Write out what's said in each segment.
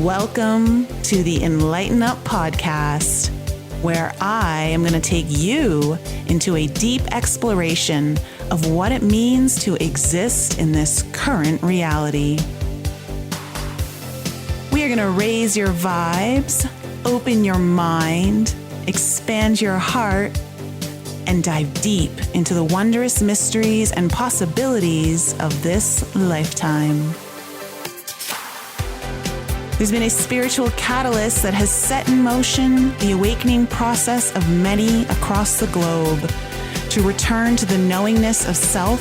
Welcome to the Enlighten Up podcast, where I am going to take you into a deep exploration of what it means to exist in this current reality. We are going to raise your vibes, open your mind, expand your heart, and dive deep into the wondrous mysteries and possibilities of this lifetime. There's been a spiritual catalyst that has set in motion the awakening process of many across the globe to return to the knowingness of self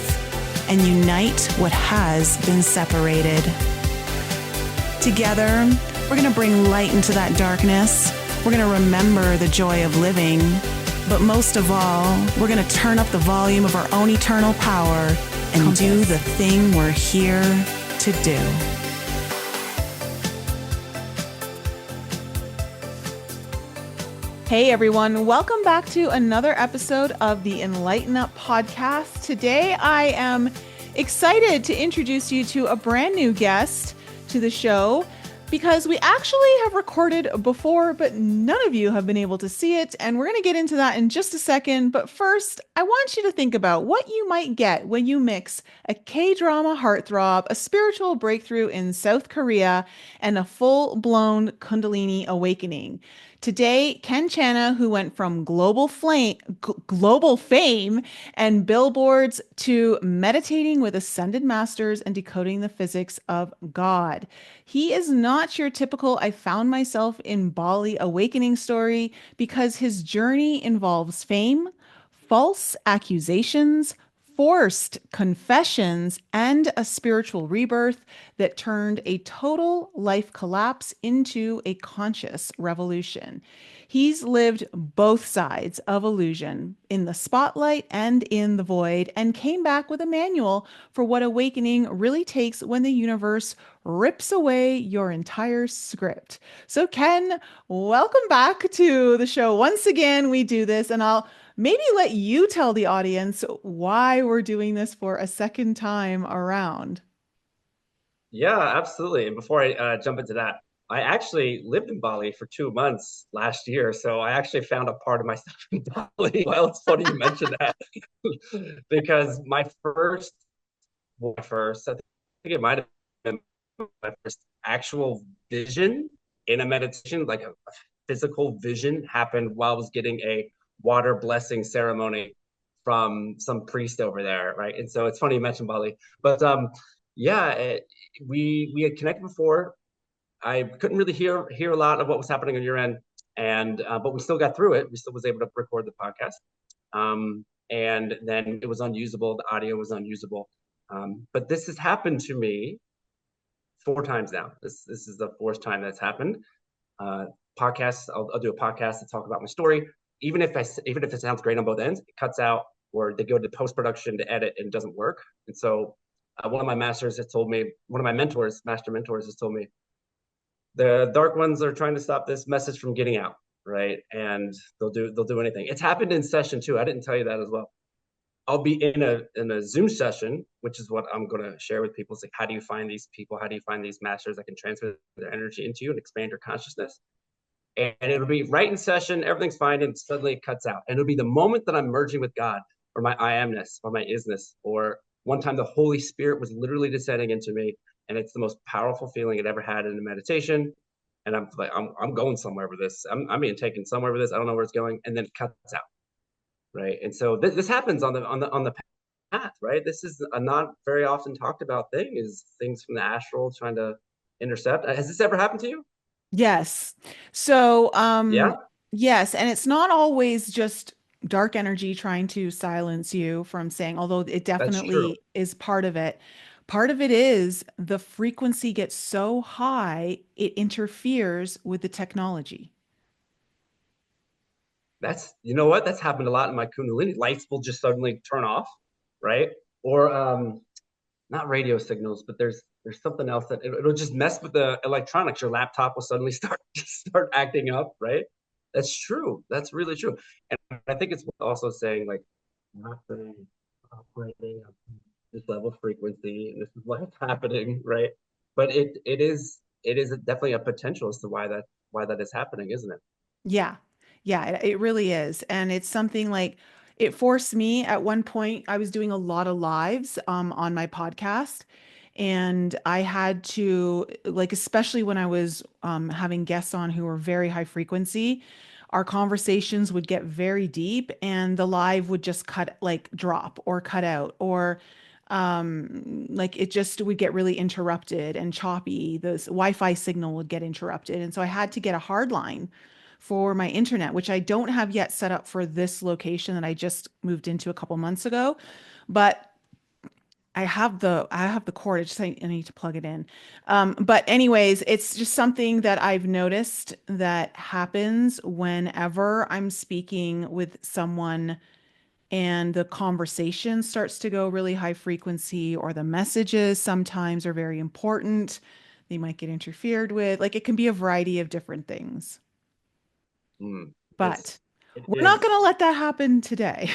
and unite what has been separated. Together, we're going to bring light into that darkness. We're going to remember the joy of living. But most of all, we're going to turn up the volume of our own eternal power and do the thing we're here to do. Hey everyone, welcome back to another episode of the Enlighten Up podcast. Today I am excited to introduce you to a brand new guest to the show because we actually have recorded before, but none of you have been able to see it. And we're going to get into that in just a second. But first, I want you to think about what you might get when you mix a K-drama heartthrob, a spiritual breakthrough in South Korea, and a full-blown Kundalini awakening. Today, Ken Chana, who went from global fame and billboards to meditating with ascended masters and decoding the physics of God. He is not your typical I found myself in Bali awakening story because his journey involves fame, false accusations, forced confessions, and a spiritual rebirth that turned a total life collapse into a conscious revolution. He's lived both sides of illusion, in the spotlight and in the void, and came back with a manual for what awakening really takes when the universe rips away your entire script. So Ken, welcome back to the show. Once again, we do this, and I'll maybe let you tell the audience why we're doing this for a second time around. Yeah, absolutely. And before I jump into that, I actually lived in Bali for 2 months last year. So I actually found a part of myself in Bali. Well, it's funny you mentioned that because I think it might have been my first actual vision in a meditation, like a physical vision happened while I was getting a water blessing ceremony from some priest over there, right? And so it's funny you mentioned Bali, but yeah, we had connected before. I couldn't really hear a lot of what was happening on your end, and but we still got through it. We still was able to record the podcast, and then it was unusable. The audio was unusable, but this has happened to me 4 times now. This is the fourth time that's happened. Podcasts. I'll do a podcast to talk about my story. Even if it sounds great on both ends, it cuts out, or they go to post production to edit and it doesn't work. And so one of my masters has told me, one of my master mentors has told me, the dark ones are trying to stop this message from getting out, right? And they'll do anything. It's happened in session too. I didn't tell you that as well. I'll be in a Zoom session, which is what I'm going to share with people. It's like, how do you find these people? How do you find these masters that can transfer their energy into you and expand your consciousness? And it'll be right in session, everything's fine, and suddenly it cuts out. And it'll be the moment that I'm merging with God, or my I amness, or my isness, or one time the Holy Spirit was literally descending into me, and it's the most powerful feeling I'd ever had in a meditation. And I'm like, I'm going somewhere with this. I'm being taken somewhere with this. I don't know where it's going, and then it cuts out, right? And so this happens on the path, right? This is a not very often talked about thing, is things from the astral trying to intercept. Has this ever happened to you? Yes. So, Yeah, yes, and it's not always just dark energy trying to silence you from saying, although it that's true. definitely is part of it. Part of it is the frequency gets so high, it interferes with the technology. You know what? That's happened a lot in my Kundalini. Lights will just suddenly turn off, right? Or not radio signals, but there's something else that it'll just mess with the electronics. Your laptop will suddenly start acting up, right? That's true. That's really true. And I think it's also saying like, not saying operating at this level of frequency, and this is what's happening, right? But it is it is definitely a potential as to why that is happening, isn't it? Yeah. Yeah, it really is. And it's something like it forced me at one point, I was doing a lot of lives on my podcast. And I had to, like, especially when I was having guests on who were very high frequency, our conversations would get very deep and the live would just cut, like, drop or cut out, or like it just would get really interrupted and choppy. The Wi-Fi signal would get interrupted. And so I had to get a hard line for my internet, which I don't have yet set up for this location that I just moved into a couple months ago. But I have the cord. I need to plug it in. But anyways, it's just something that I've noticed that happens whenever I'm speaking with someone and the conversation starts to go really high frequency, or the messages sometimes are very important. They might get interfered with. Like, it can be a variety of different things. Mm. But It we're not is. going to let that happen today.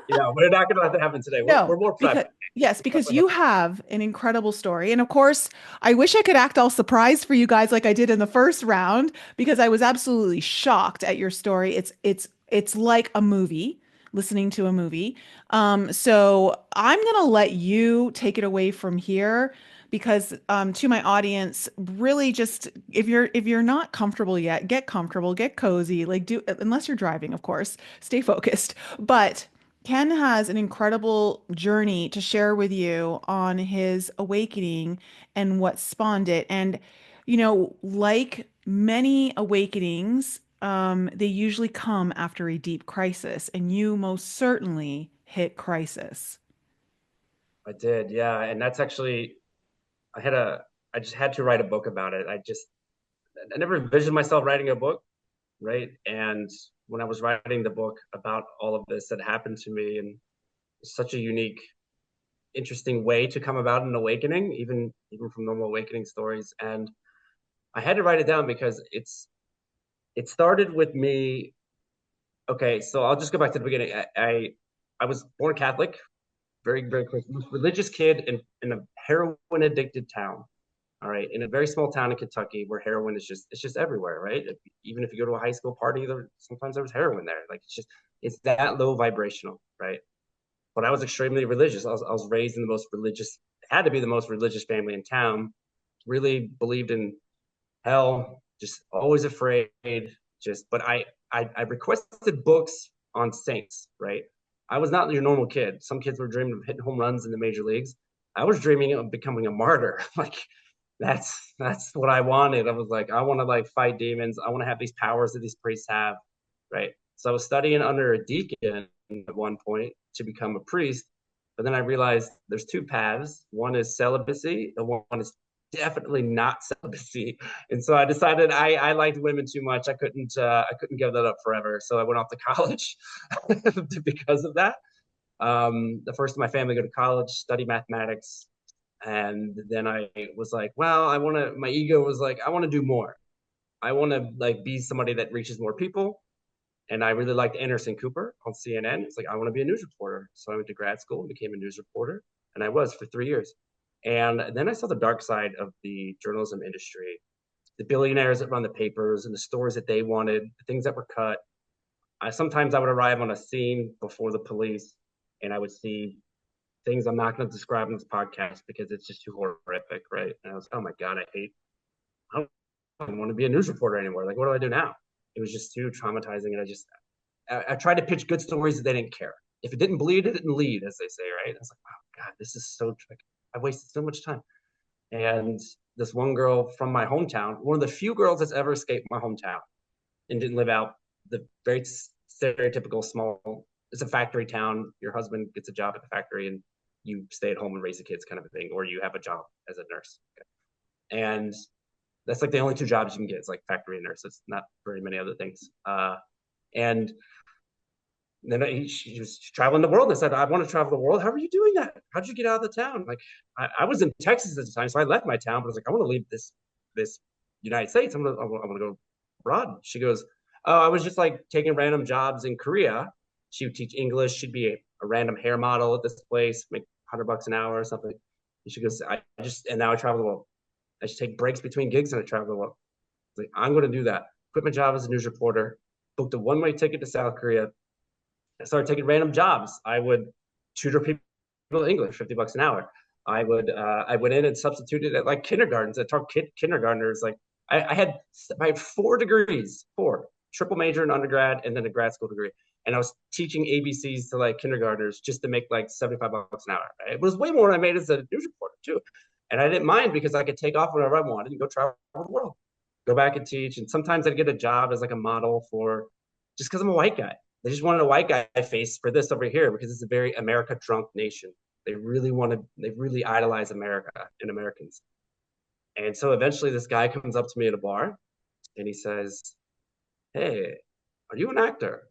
Yeah, we're not going to let that happen today. No, We're more because private. yes, We because definitely have. you have an incredible story. And of course, I wish I could act all surprised for you guys like I did in the first round, because I was absolutely shocked at your story. It's like a movie, listening to a movie. So I'm gonna let you take it away from here, because to my audience, really just if you're not comfortable yet, get comfortable, get cozy, like do unless you're driving, of course, stay focused. But Ken has an incredible journey to share with you on his awakening and what spawned it. And, like many awakenings, they usually come after a deep crisis, and you most certainly hit crisis. I did, yeah. And that's actually, I had a, I just had to write a book about it. I never envisioned myself writing a book, right? And when I was writing the book about all of this that happened to me, and it's such a unique, interesting way to come about an awakening, even from normal awakening stories. And I had to write it down because it started with me. Okay, so I'll just go back to the beginning. I was born Catholic, very quick, religious kid in a heroin addicted town. All right, in a very small town in Kentucky where heroin is just it's just everywhere, right? Even if you go to a high school party, sometimes there was heroin there. Like it's that low vibrational, right? But I was extremely religious. I was raised in the most religious, had to be the most religious family in town. Really believed in hell, just always afraid. Just, but I requested books on saints, right? I was not your normal kid. Some kids were dreaming of hitting home runs in the major leagues. I was dreaming of becoming a martyr. Like that's what I wanted. I was like, I want to like fight demons. I want to have these powers that these priests have, right? So I was studying under a deacon at one point to become a priest, but then I realized there's two paths. One is celibacy, and one is definitely not celibacy. And so I decided I liked women too much. I couldn't give that up forever. So I went off to college because of that. The first of my family go to college, study mathematics, and then I was like, well, I want to. My ego was like, I want to do more. I want to like be somebody that reaches more people. And I really liked Anderson Cooper on CNN. It's like I want to be a news reporter. So I went to grad school and became a news reporter, and I was for 3 years. And then I saw the dark side of the journalism industry, the billionaires that run the papers and the stories that they wanted, the things that were cut. Sometimes I would arrive on a scene before the police, and I would see things I'm not going to describe in this podcast because it's just too horrific, right? And I was, oh my god, I don't want to be a news reporter anymore. Like, what do I do now? It was just too traumatizing, and I tried to pitch good stories that they didn't care. If it didn't bleed, it didn't lead, as they say, right? I was like, wow, God, this is so like I've wasted so much time. And this one girl from my hometown, one of the few girls that's ever escaped my hometown and didn't live out the very stereotypical small. It's a factory town. Your husband gets a job at the factory, and you stay at home and raise the kids, kind of a thing, or you have a job as a nurse. Okay. And that's like the only two jobs you can get. It's like factory and nurse. It's not very many other things. And then she was traveling the world, and I said, I want to travel the world. How are you doing that? How'd you get out of the town? Like, I was in Texas at the time, so I left my town, but I was like, I want to leave this United States. I want to go abroad. She goes, oh, I was just like taking random jobs in Korea. She would teach English. She'd be a random hair model at this place, make $100 an hour or something. And she goes, and now I travel the world. I should take breaks between gigs and I travel the world. Like, I'm going to do that. Quit my job as a news reporter, booked a one-way ticket to South Korea. I started taking random jobs. I would tutor people English, $50 an hour. I went in and substituted at like kindergartens. I taught kindergartners. Like I had 4 degrees, four, triple major in undergrad and then a grad school degree. And I was teaching ABCs to like kindergartners just to make like $75 an hour. Right? It was way more than I made as a news reporter too. And I didn't mind because I could take off whenever I wanted and go travel the world, go back and teach. And sometimes I'd get a job as like a model for just because I'm a white guy. They just wanted a white guy face for this over here because it's a very America drunk nation. They really idolize America and Americans. And so eventually this guy comes up to me at a bar and he says, "Hey, are you an actor?"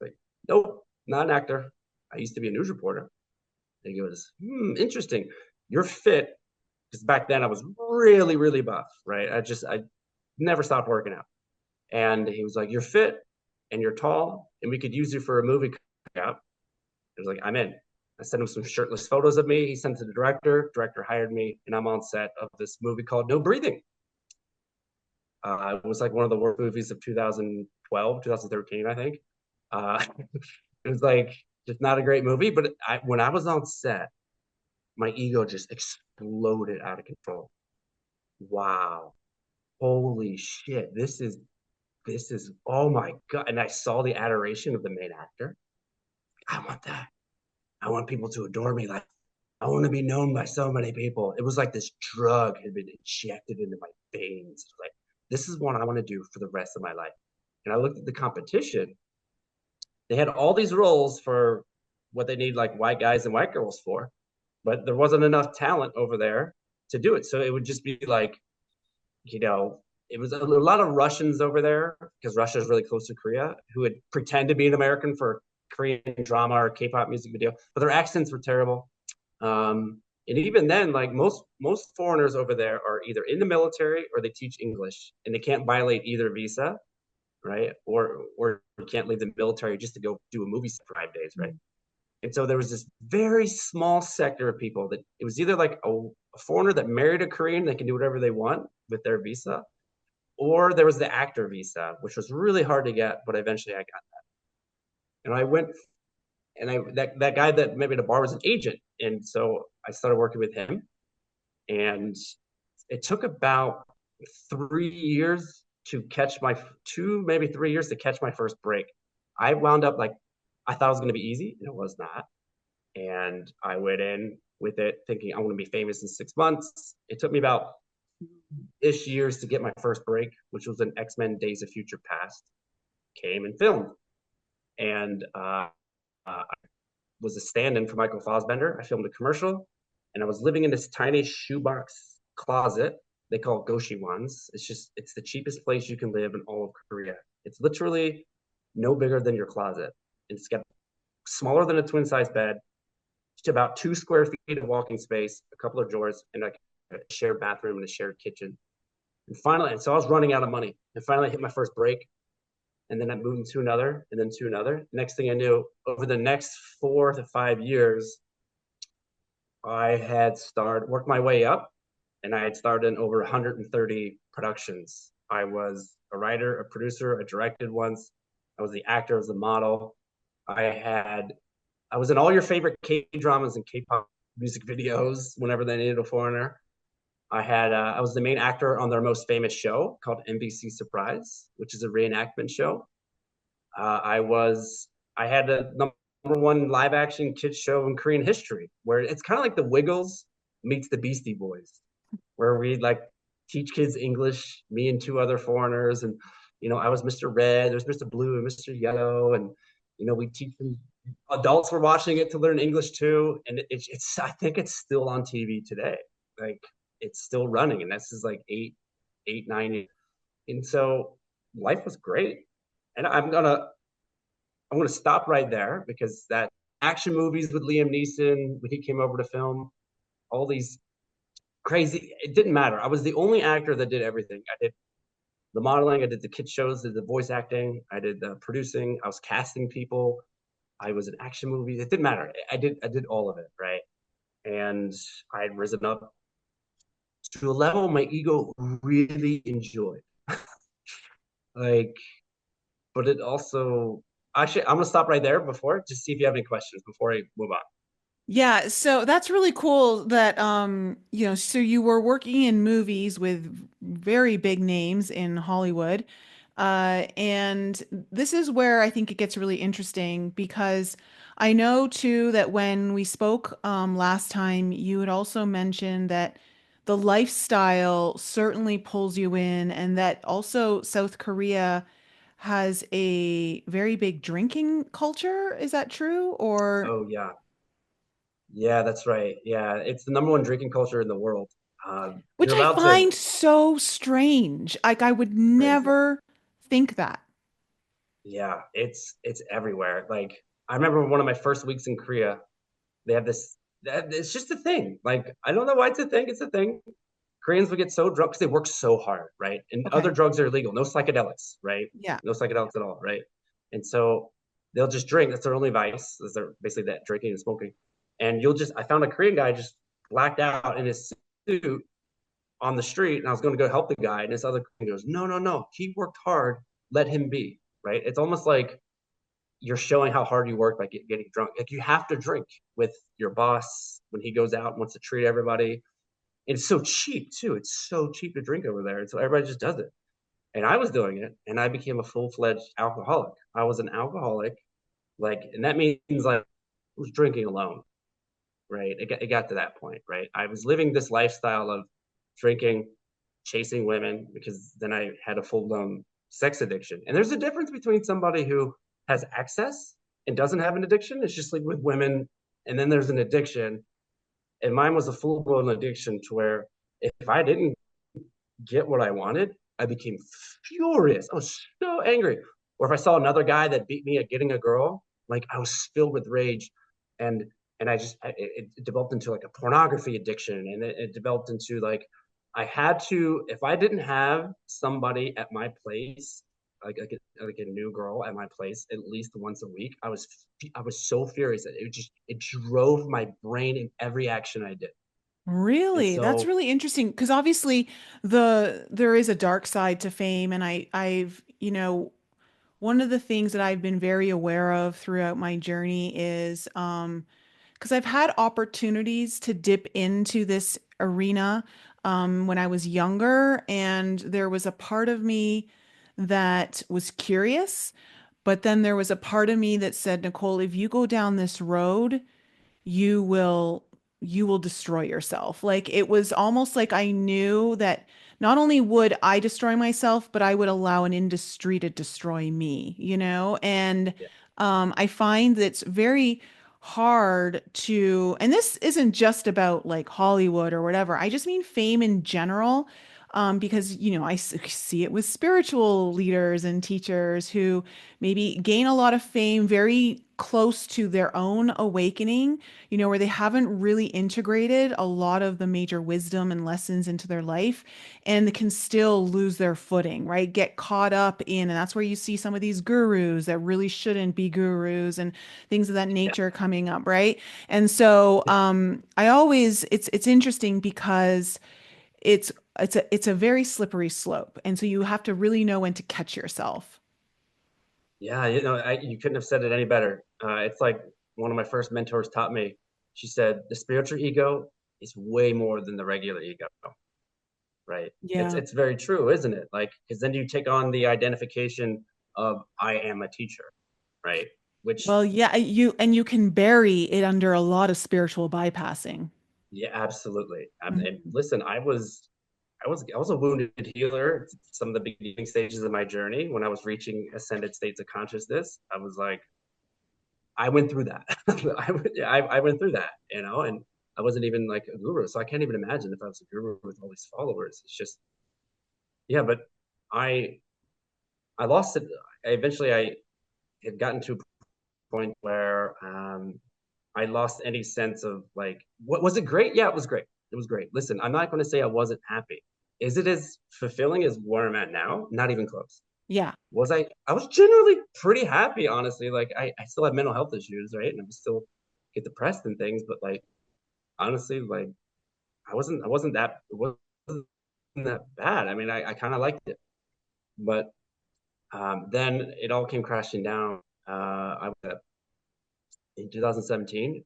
Like, nope, not an actor. I used to be a news reporter. And he goes, interesting. You're fit. Because back then I was really, really buff, right? I never stopped working out. And he was like, "You're fit and you're tall, and we could use you for a movie cutout." I was like, "I'm in." I sent him some shirtless photos of me. He sent it to the director. Director hired me, and I'm on set of this movie called No Breathing. It was like one of the worst movies of 2012, 2013, I think. It was like just not a great movie, but when I was on set, my ego just exploded out of control. Wow, holy shit, this is oh my god! And I saw the adoration of the main actor. I want that. I want people to adore me. Like, I want to be known by so many people. It was like this drug had been injected into my veins. Like, this is what I want to do for the rest of my life. And I looked at the competition. They had all these roles for what they need, like white guys and white girls for, but there wasn't enough talent over there to do it. So it would just be like, you know, it was a lot of Russians over there because Russia is really close to Korea who would pretend to be an American for Korean drama or K-pop music video, but their accents were terrible. And even then, like most foreigners over there are either in the military or they teach English, and they can't violate either visa, right? Or you can't leave the military just to go do a movie for 5 days, right? And so there was this very small sector of people that it was either like a foreigner that married a Korean that can do whatever they want with their visa, or there was the actor visa, which was really hard to get, but eventually I got that. And I went and I that guy that met me at a bar was an agent, and so I started working with him. And it took about 3 years to catch my 2 maybe 3 years to catch my first break. I wound up like I thought it was going to be easy, and it was not. And I went in with it thinking I'm going to be famous in 6 months. It took me about ish years to get my first break, which was an X-Men Days of Future Past. Came and filmed, and I was a stand-in for Michael Fassbender. I filmed a commercial, and I was living in this tiny shoebox closet. They call it Goshiwans. It's the cheapest place you can live in all of Korea. It's literally no bigger than your closet. It's got smaller than a twin size bed, just about 2 square feet of walking space, a couple of drawers, and like a shared bathroom and a shared kitchen. And so I was running out of money. And finally I hit my first break. And then I moved into another, and then to another. Next thing I knew, over the next 4 to 5 years, I had started worked my way up, and I had starred in over 130 productions. I was a writer, a producer, I directed once. I was the actor, I was the model. I had I was in all your favorite K dramas and K-pop music videos whenever they needed a foreigner. I was the main actor on their most famous show called NBC Surprise, which is a reenactment show. I was I had a number 1 live action kids show in Korean history, where it's kind of like the Wiggles meets the Beastie Boys, where we like teach kids English, me and 2 other foreigners, and I was Mr. Red, there's Mr. Blue and Mr. Yellow, and we teach them. Adults were watching it to learn English too, and it's I think it's still on TV today. Like it's still running, and this is like 9 years. And so life was great. And I'm gonna stop right there because that action movies with Liam Neeson when he came over to film, all these crazy. It didn't matter. I was the only actor that did everything. I did the modeling, I did the kid shows, did the voice acting, I did the producing, I was casting people, I was in action movies. It didn't matter. I did all of it, right? And I had risen up to a level my ego really enjoyed. Like, but it also actually, I'm gonna stop right there before just see if you have any questions before I move on. Yeah, so that's really cool that so you were working in movies with very big names in Hollywood. And this is where I think it gets really interesting because I know too that when we spoke last time, you had also mentioned that the lifestyle certainly pulls you in, and that also South Korea has a very big drinking culture. Is that true? Or Oh yeah, yeah, that's right. Yeah, it's the number one drinking culture in the world. which You're I allowed to find so strange. Like I would crazy. never think that. Yeah, it's everywhere. Like I remember one of my first weeks in Korea, they have this that it's just a thing. Like I don't know why it's a thing. It's a thing. Koreans would get so drunk because they work so hard, right? And other Okay. drugs are illegal. No psychedelics, right? Yeah. No psychedelics at all, right? And so they'll just drink. That's their only vice. Is their basically that drinking and smoking. And you'll just I found a Korean guy just blacked out in his suit on the street, and I was going to go help the guy, and this other Korean goes, "No, no, no. He worked hard. Let him be." Right? It's almost like you're showing how hard you work by getting drunk. Like you have to drink with your boss when he goes out and wants to treat everybody. And it's so cheap too. It's so cheap to drink over there. And so everybody just does it. And I was doing it and I became a full-fledged alcoholic. I was an alcoholic. Like, and that means like I was drinking alone, right? It got to that point, right? I was living this lifestyle of drinking, chasing women, because then I had a full-blown sex addiction. And there's a difference between somebody who has access and doesn't have an addiction. It's just like with women. And then there's an addiction. And mine was a full-blown addiction to where if I didn't get what I wanted, I became furious. I was so angry. Or if I saw another guy that beat me at getting a girl, like I was filled with rage, and it developed into like a pornography addiction, and it developed into like I had to if I didn't have somebody at my place. Like a new girl at my place at least once a week. I was so furious that it drove my brain in every action I did. And Really? That's so really interesting because obviously there is a dark side to fame, and one of the things that I've been very aware of throughout my journey is because I've had opportunities to dip into this arena when I was younger, and there was a part of me that was curious, but then there was a part of me that said, Nicole, if you go down this road, you will you will destroy yourself. Like it was almost like I knew that not only would I destroy myself, but I would allow an industry to destroy me, you know? And yeah, I find that it's very hard to, and this isn't just about like Hollywood or whatever. I just mean fame in general. Because, see it with spiritual leaders and teachers who maybe gain a lot of fame very close to their own awakening, where they haven't really integrated a lot of the major wisdom and lessons into their life, and they can still lose their footing, right? Get caught up in, and that's where you see some of these gurus that really shouldn't be gurus and things of that yeah. nature coming up, right? And so it's interesting because it's a very slippery slope. And so you have to really know when to catch yourself. Yeah, you couldn't have said it any better. It's like one of my first mentors taught me. She said, the spiritual ego is way more than the regular ego, right? It's Yeah. it's very true, isn't it? Like, because then you take on the identification of I am a teacher, right? Which, Well, yeah, you can bury it under a lot of spiritual bypassing. yeah, absolutely. And Mhm. listen, I was a wounded healer. Some of the beginning stages of my journey when I was reaching ascended states of consciousness, I was like, I went through that. I went through that, and I wasn't even like a guru, so I can't even imagine if I was a guru with all these followers. It's just, yeah, but I I lost it. Eventually, I had gotten to a point where I lost any sense of like, what was it great? Yeah, it was great. It was great. Listen, I'm not going to say I wasn't happy. Is it as fulfilling as where I'm at now? Not even close. Yeah. Was I was generally pretty happy, honestly. Like I still have mental health issues, right? And I still get depressed and things, but like honestly, like I wasn't that it wasn't that bad. I mean, I kind of liked it, but then it all came crashing down. I was in 2017,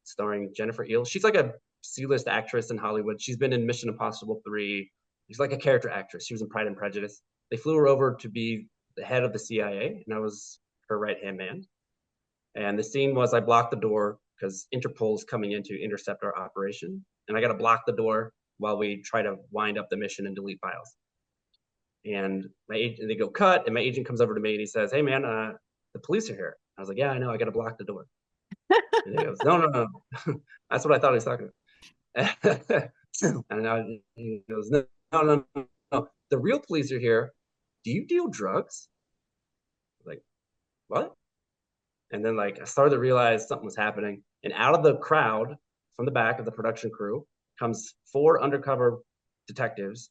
starring Jennifer Eel. She's like a C-list actress in Hollywood. She's been in Mission Impossible 3. She's like a character actress. She was in Pride and Prejudice. They flew her over to be the head of the CIA, and I was her right-hand man. And the scene was I blocked the door because Interpol's coming in to intercept our operation. And I got to block the door while we try to wind up the mission and delete files. And my agent, they go cut, and my agent comes over to me and he says, "Hey man, the police are here." I was like, "Yeah, I know. I got to block the door." And he goes, "No, no, no." That's what I thought he was talking about. And he goes, "No, no, no, no, no. The real police are here. Do you deal drugs?" I was like, "What?" And then like I started to realize something was happening. And out of the crowd, from the back of the production crew, comes 4 undercover detectives.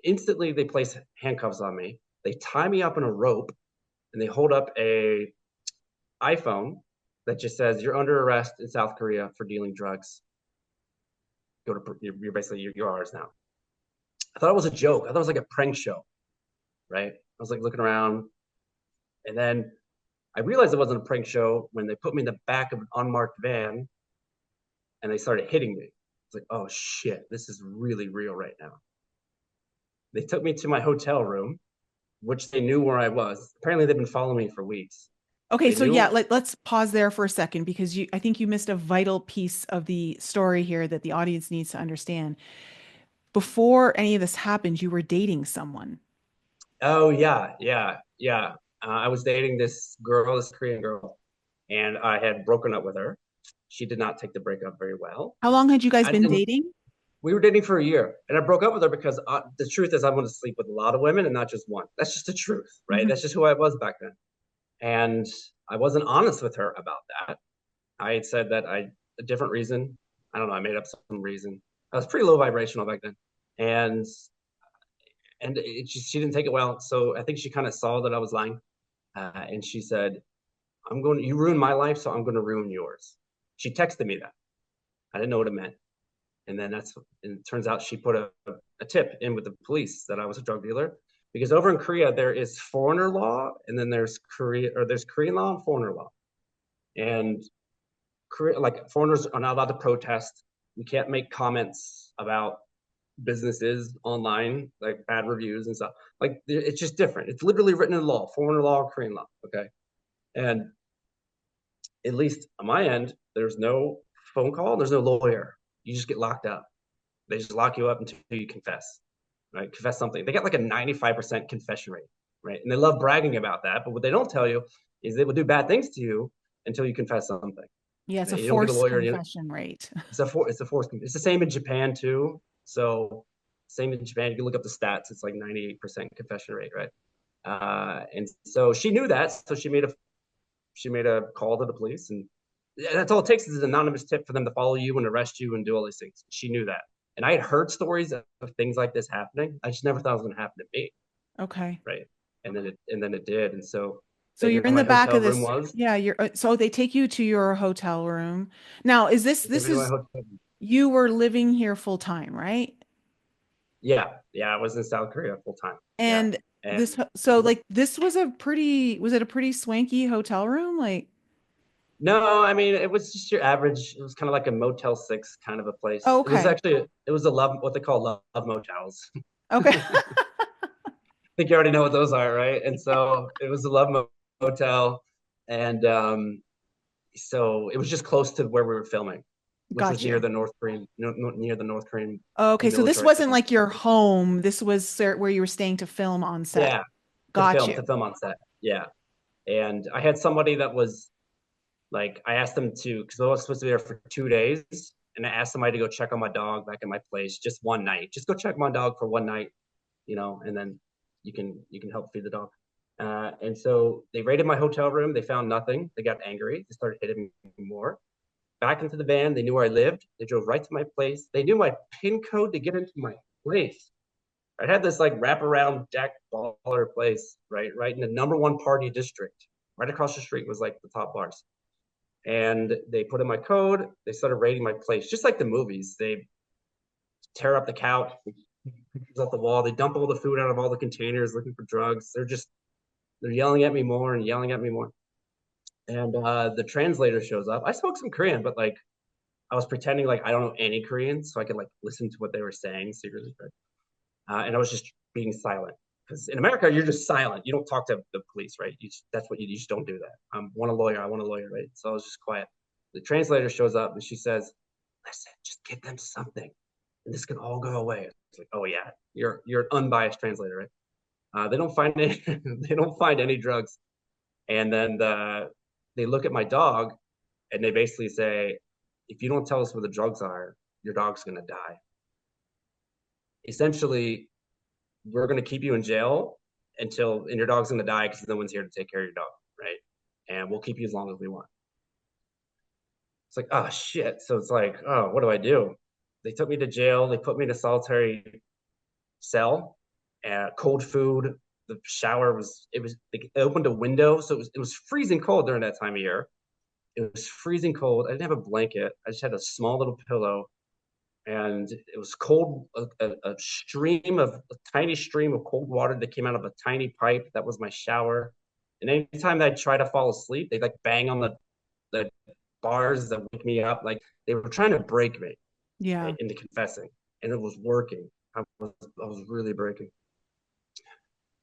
Instantly, they place handcuffs on me. They tie me up in a rope, and they hold up a iPhone that just says, "You're under arrest in South Korea for dealing drugs. Go to you're basically you're ours now." I thought it was a joke. I thought it was like a prank show, right? I was like looking around, and then I realized it wasn't a prank show when they put me in the back of an unmarked van and they started hitting me. It's like, oh shit, this is really real right now. They took me to my hotel room, which they knew where I was. Apparently, they've been following me for weeks. Okay, They so yeah, knew. let's pause there for a second because I think you missed a vital piece of the story here that the audience needs to understand. Before any of this happened, you were dating someone. Oh yeah, yeah, yeah. I was dating this girl, this Korean girl, and I had broken up with her. She did not take the breakup very well. How long had you guys I been didn't. dating? We were dating for a year, and I broke up with her because the truth is I wanted to sleep with a lot of women and not just one. That's just the truth, right? Mhm. That's just who I was back then, and I wasn't honest with her about that. I had said that a different reason. I don't know. I made up some reason. I was pretty low vibrational back then, and she didn't take it well. So I think she kind of saw that I was lying, and she said, "I'm going. You ruined my life, so I'm going to ruin yours." She texted me that. I didn't know what it meant, and then and it turns out she put a tip in with the police that I was a drug dealer. Because over in Korea there is foreigner law, and then there's Korean law and foreigner law, and Korea, like foreigners are not allowed to protest. You can't make comments about businesses online, like bad reviews and stuff. Like it's just different. It's literally written in law, foreigner law, Korean law. Okay. And at least on my end, there's no phone call, there's no lawyer. You just get locked up. They just lock you up until you confess, right? Confess something. They got like a 95% confession rate, right? And they love bragging about that. But what they don't tell you is they will do bad things to you until you confess something. Yeah, it's a You don't get a forced lawyer. confession rate. It's a force. It's the same in Japan too. So same in Japan. You can look up the stats. It's like 98% confession rate, right? And so she knew that. So she made a call to the police, and that's all it takes is an anonymous tip for them to follow you and arrest you and do all these things. She knew that, and I had heard stories of things like this happening. I just never thought it was going to happen to me, Okay. right? And then it did, and so So they you're knew where in my the back hotel of room this. was. Yeah, you're so they take you to your hotel room. Now, is They this knew my is hotel room. you were living here full time, right? Yeah, yeah, I was in South Korea full time. Yeah, And and so like this was was it a pretty swanky hotel room? Like, no, I mean it was just your average. It was kind of like a Motel 6 kind of a place. oh, It was okay. actually it was a love what they call love motels. Okay. I think you already know what those are, right? And so it was a motel, and so it was just close to where we were filming, which was Got near you. the North Korean near the North Korean Okay, so this military wasn't base. like your home. This was where you were staying to film on set. Yeah, Got you. to film on set. Yeah, and I had somebody that was like I asked them to because I was supposed to be there for 2 days, and I asked somebody to go check on my dog back at my place just one night. Just go check my dog for one night, and then you can help feed the dog. And so they raided my hotel room. They found nothing. They got angry. They started hitting me more. Back into the van. They knew where I lived. They drove right to my place. They knew my PIN code to get into my place. I had this like wraparound deck baller place, right in the #1 party district. Right across the street was like the top bars. And they put in my code. They started raiding my place, just like the movies. They tear up the couch, pictures off the wall. They dump all the food out of all the containers looking for drugs. They're yelling at me more and yelling at me more. And the translator shows up. I spoke some Korean, but like I was pretending like I don't know any Korean, so I could like listen to what they were saying secretly. And I was just being silent because in America you're just silent. You don't talk to the police, right? That's what you just don't do that. I want a lawyer. I want a lawyer, right? So I was just quiet. The translator shows up and she says, "Listen, just give them something, and this can all go away." It's like, "Oh yeah, you're an unbiased translator, right?" They don't find any, they don't find any drugs, and then they look at my dog and they basically say, "If you don't tell us where the drugs are, your dog's gonna die." Essentially, we're going to keep you in jail and your dog's going to die because no one's here to take care of your dog, right? And we'll keep you as long as we want. It's like, oh shit. So it's like, oh, what do I do? They took me to jail. They put me in a solitary cell, cold food. The shower they opened a window. So it was freezing cold during that time of year. It was freezing cold. I didn't have a blanket. I just had a small little pillow, and it was cold, a tiny stream of cold water that came out of a tiny pipe. That was my shower. And anytime I'd try to fall asleep, they'd like bang on the bars that wake me up. Like they were trying to break me, Yeah. right, into confessing. And it was working. I was really breaking.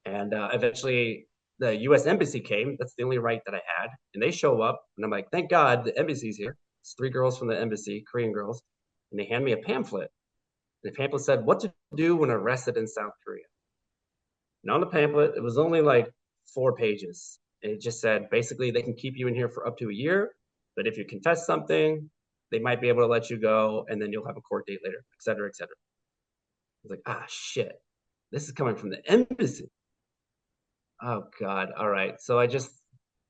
And eventually the US Embassy came. That's the only right that I had. And they show up and I'm like, thank God the embassy's here. It's three girls from the embassy, Korean girls. And they hand me a pamphlet. The pamphlet said what to do when arrested in South Korea. And on the pamphlet, it was only like 4 pages. It just said basically they can keep you in here for up to a year, but if you confess something, they might be able to let you go, and then you'll have a court date later, et cetera, et cetera. I was like, ah, shit, this is coming from the embassy. Oh God, all right. So I just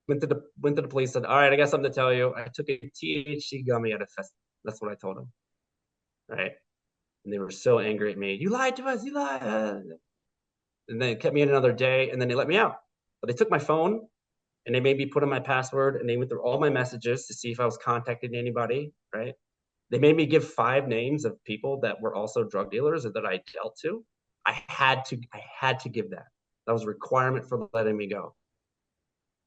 went to the police. Said, all right, I got something to tell you. I took a THC gummy at a festival. That's what I told them. Right, and they were so angry at me. You lied to us. You lied. And then it kept me in another day, and then they let me out. But they took my phone and they made me put in my password, and they went through all my messages to see if I was contacting anybody, right? They made me give 5 names of people that were also drug dealers or that I dealt to. I had to give that. That was a requirement for letting me go.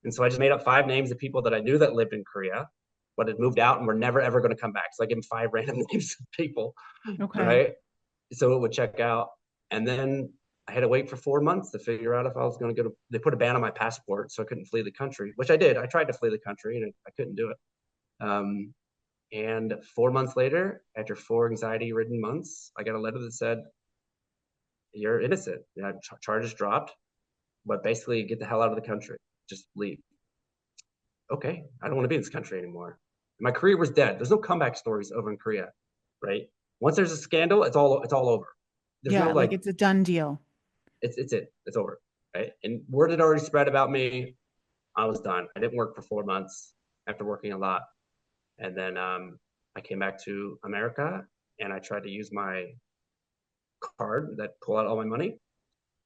And so I just made up 5 names of people that I knew that lived in Korea, but had moved out and were never ever going to come back. So I gave them 5 random names of people, Okay. right? So it would check out. And then I had to wait for 4 months to figure out if I was going to go to. They put a ban on my passport, so I couldn't flee the country, which I did. I tried to flee the country, and I couldn't do it. And 4 months later, after 4 anxiety-ridden months, I got a letter that said, "You're innocent. Charges dropped, but basically, get the hell out of the country. Just leave." Okay, I don't want to be in this country anymore. My career was dead. There's no comeback stories over in Korea, right? Once there's a scandal, it's all over. There's no Yeah, like like it's a done deal. it's it. It's over. Right. And word had already spread about me. I was done. I didn't work for 4 months after working a lot. And then I came back to America and I tried to use my card that pulled out all my money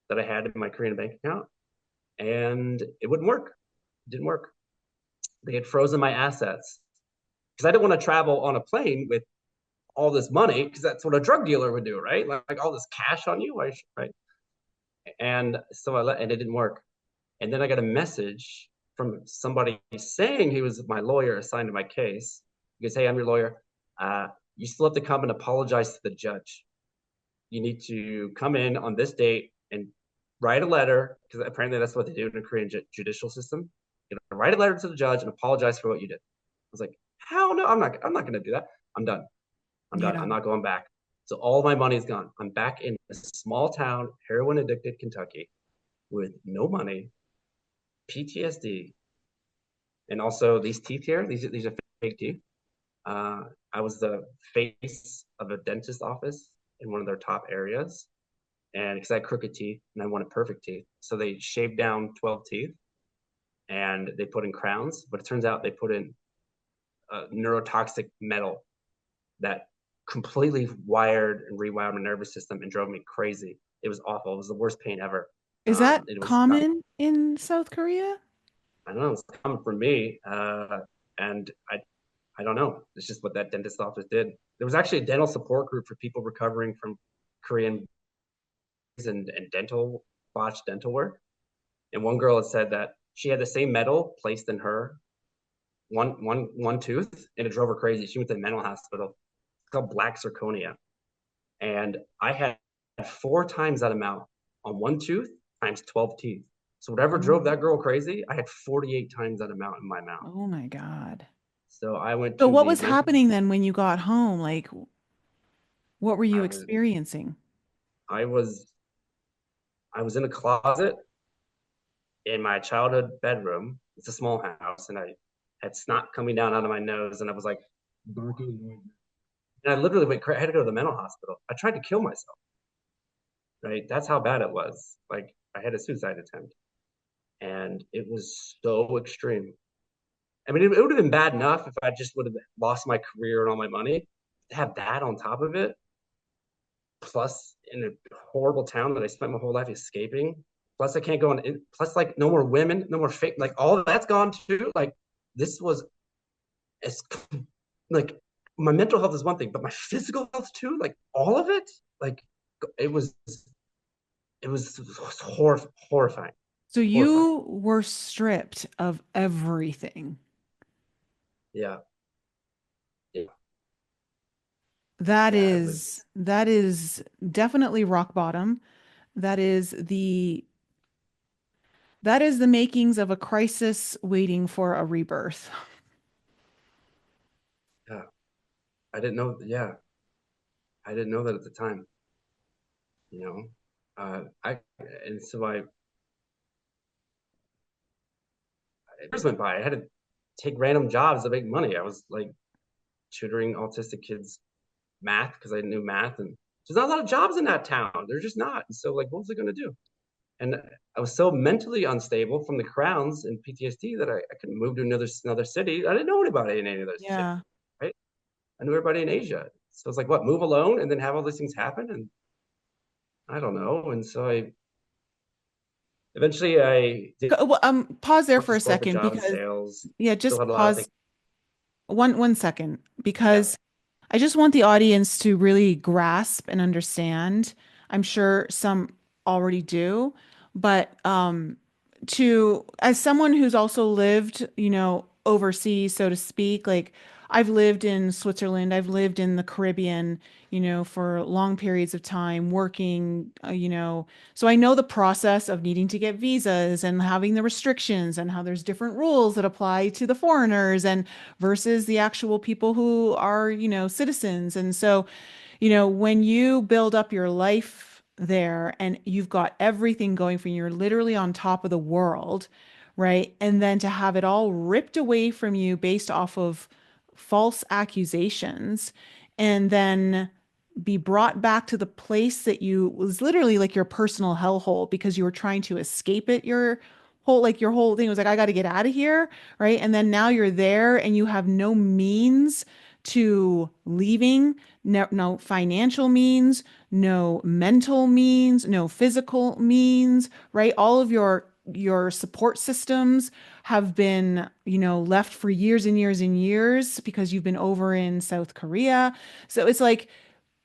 that I had in my Korean bank account. And it wouldn't work. It didn't work. They had frozen my assets because I didn't want to travel on a plane with all this money because that's what a drug dealer would do, right? Like all this cash on you, right? And so and it didn't work. And then I got a message from somebody saying he was my lawyer assigned to my case. He goes, "Hey, I'm your lawyer. You still have to come and apologize to the judge. You need to come in on this date and write a letter," because apparently that's what they do in the Korean judicial system. You know, write a letter to the judge and apologize for what you did. I was like, "Hell no, I'm not going to do that. I'm done. I'm done. Yeah. I'm not going back." So all my money is gone. I'm back in a small town, heroin addicted Kentucky, with no money, PTSD, and also these teeth here. These are fake teeth. Uh, I was the face of a dentist office in one of their top areas, and because I had crooked teeth and I wanted perfect teeth, so they shaved down 12 teeth and they put in crowns. But it turns out they put in neurotoxic metal that completely wired and rewired my nervous system and drove me crazy. It was awful. It was the worst pain ever. Is that It was common in South Korea? I don't know. It's coming from me, and I don't know. It's just what that dentist office did. There was actually a dental support group for people recovering from Korean and botched dental work. And one girl had said that she had the same metal placed in her one tooth, and it drove her crazy. She went to the mental hospital. It's called black zirconia. And I had 4 times that amount on one tooth times 12 teeth. So whatever drove Oh, that girl crazy, I had 48 times that amount in my mouth. oh my God. So I went So to what the was emergency. happening then when you got home? Like, what were you I was experiencing? I was I was in a closet in my childhood bedroom. It's a small house, and I had snot coming down out of my nose, and I was like barking. And I literally went. I had to go to the mental hospital. I tried to kill myself. Right, that's how bad it was. Like I had a suicide attempt, and it was so extreme. I mean, it would have been bad enough if I just would have lost my career and all my money. To have that on top of it, plus in a horrible town that I spent my whole life escaping. Plus, I can't go on. Plus, like, no more women, no more fake. Like, all of that's gone too. Like, this was it's like my mental health is one thing, but my physical health too. Like, all of it. Like, it was it was horrifying, So horrifying. you were stripped of everything. Yeah, yeah, That yeah. It is was. that is definitely rock bottom. That is the makings of a crisis waiting for a rebirth. Yeah, I didn't know. Yeah, I didn't know that at the time. You know, I and so I years went by. I had to take random jobs to make money. I was like tutoring autistic kids math because I knew math, and there's not a lot of jobs in that town. There's just not. And so like, what was I going to do? And I was so mentally unstable from the crowns and PTSD that I couldn't move to another city. I didn't know anybody in any of those cities, Yeah. right? I knew everybody in Asia. So it's like, what, move alone and then have all these things happen? And I don't know. And so I eventually I did Well, pause there work for this a corporate second job in because sales. yeah, Still just had a lot of pause things. one second Yeah, because I just want the audience to really grasp and understand. I'm sure some already do, but to as someone who's also lived, overseas, so to speak, like I've lived in Switzerland, I've lived in the Caribbean, for long periods of time working, so I know the process of needing to get visas and having the restrictions and how there's different rules that apply to the foreigners and versus the actual people who are, citizens. And so, when you build up your life there and you've got everything going for you, you're literally on top of the world, right? And then to have it all ripped away from you based off of false accusations and then be brought back to the place that you was literally like your personal hellhole because you were trying to escape it your whole thing was like I got to get out of here, right? And then now you're there and you have no means to leaving, no financial means, no mental means, no physical means, right? All of your support systems have been, left for years and years and years because you've been over in South Korea. So it's like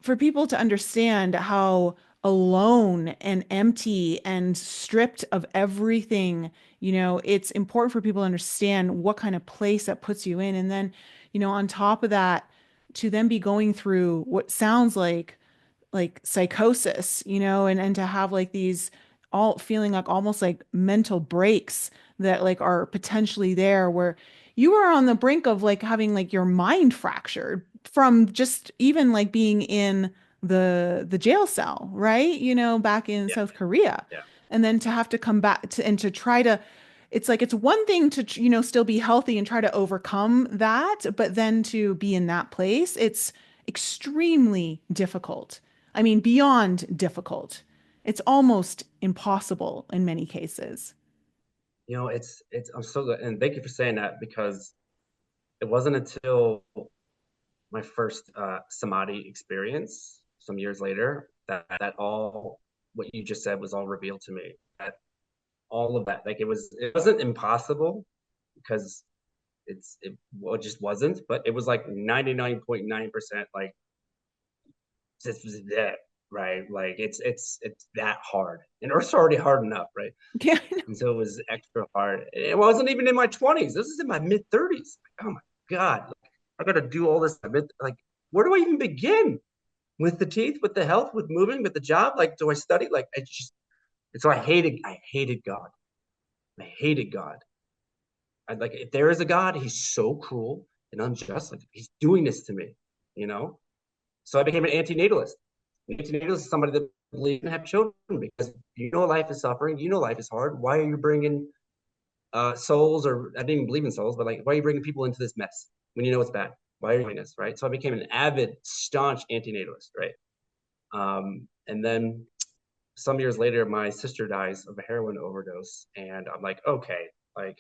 for people to understand how alone and empty and stripped of everything, it's important for people to understand what kind of place that puts you in. And then, on top of that, to then be going through what sounds like psychosis, and to have like these all feeling like almost like mental breaks that like are potentially there where you are on the brink of like having like your mind fractured from just even like being in the jail cell, right? Back in yeah, South Korea. yeah. And then to have to come back to and to try to it's like it's one thing to still be healthy and try to overcome that, but then to be in that place, it's extremely difficult. I mean, beyond difficult. It's almost impossible in many cases. It's I'm so good, and thank you for saying that because it wasn't until my first samadhi experience some years later that all what you just said was all revealed to me. That all of that, like it wasn't impossible because well, it just wasn't, but it was like 99.9% like this was there. right? Like it's that hard, and Earth's already hard enough, right? Yeah, I know. And so it was extra hard. It wasn't even in my 20s. This is in my mid 30s. Like, oh my God, like, I got to do all this. Like, where do I even begin? With the teeth, with the health, with moving, with the job? Like, do I study? Like, I just, and so I hated God. I hated God. I like, if there is a God, he's so cruel and unjust. Like, he's doing this to me, you know? So I became an antinatalist. An antinatalist is somebody that believes in have children because you know life is suffering, you know life is hard. Why are you bringing souls, or I didn't even believe in souls, but like, why are you bringing people into this mess when you know it's bad? Why are you doing this, right? So I became an avid, staunch antinatalist, right? And then some years later, my sister dies of a heroin overdose, and I'm like, okay, like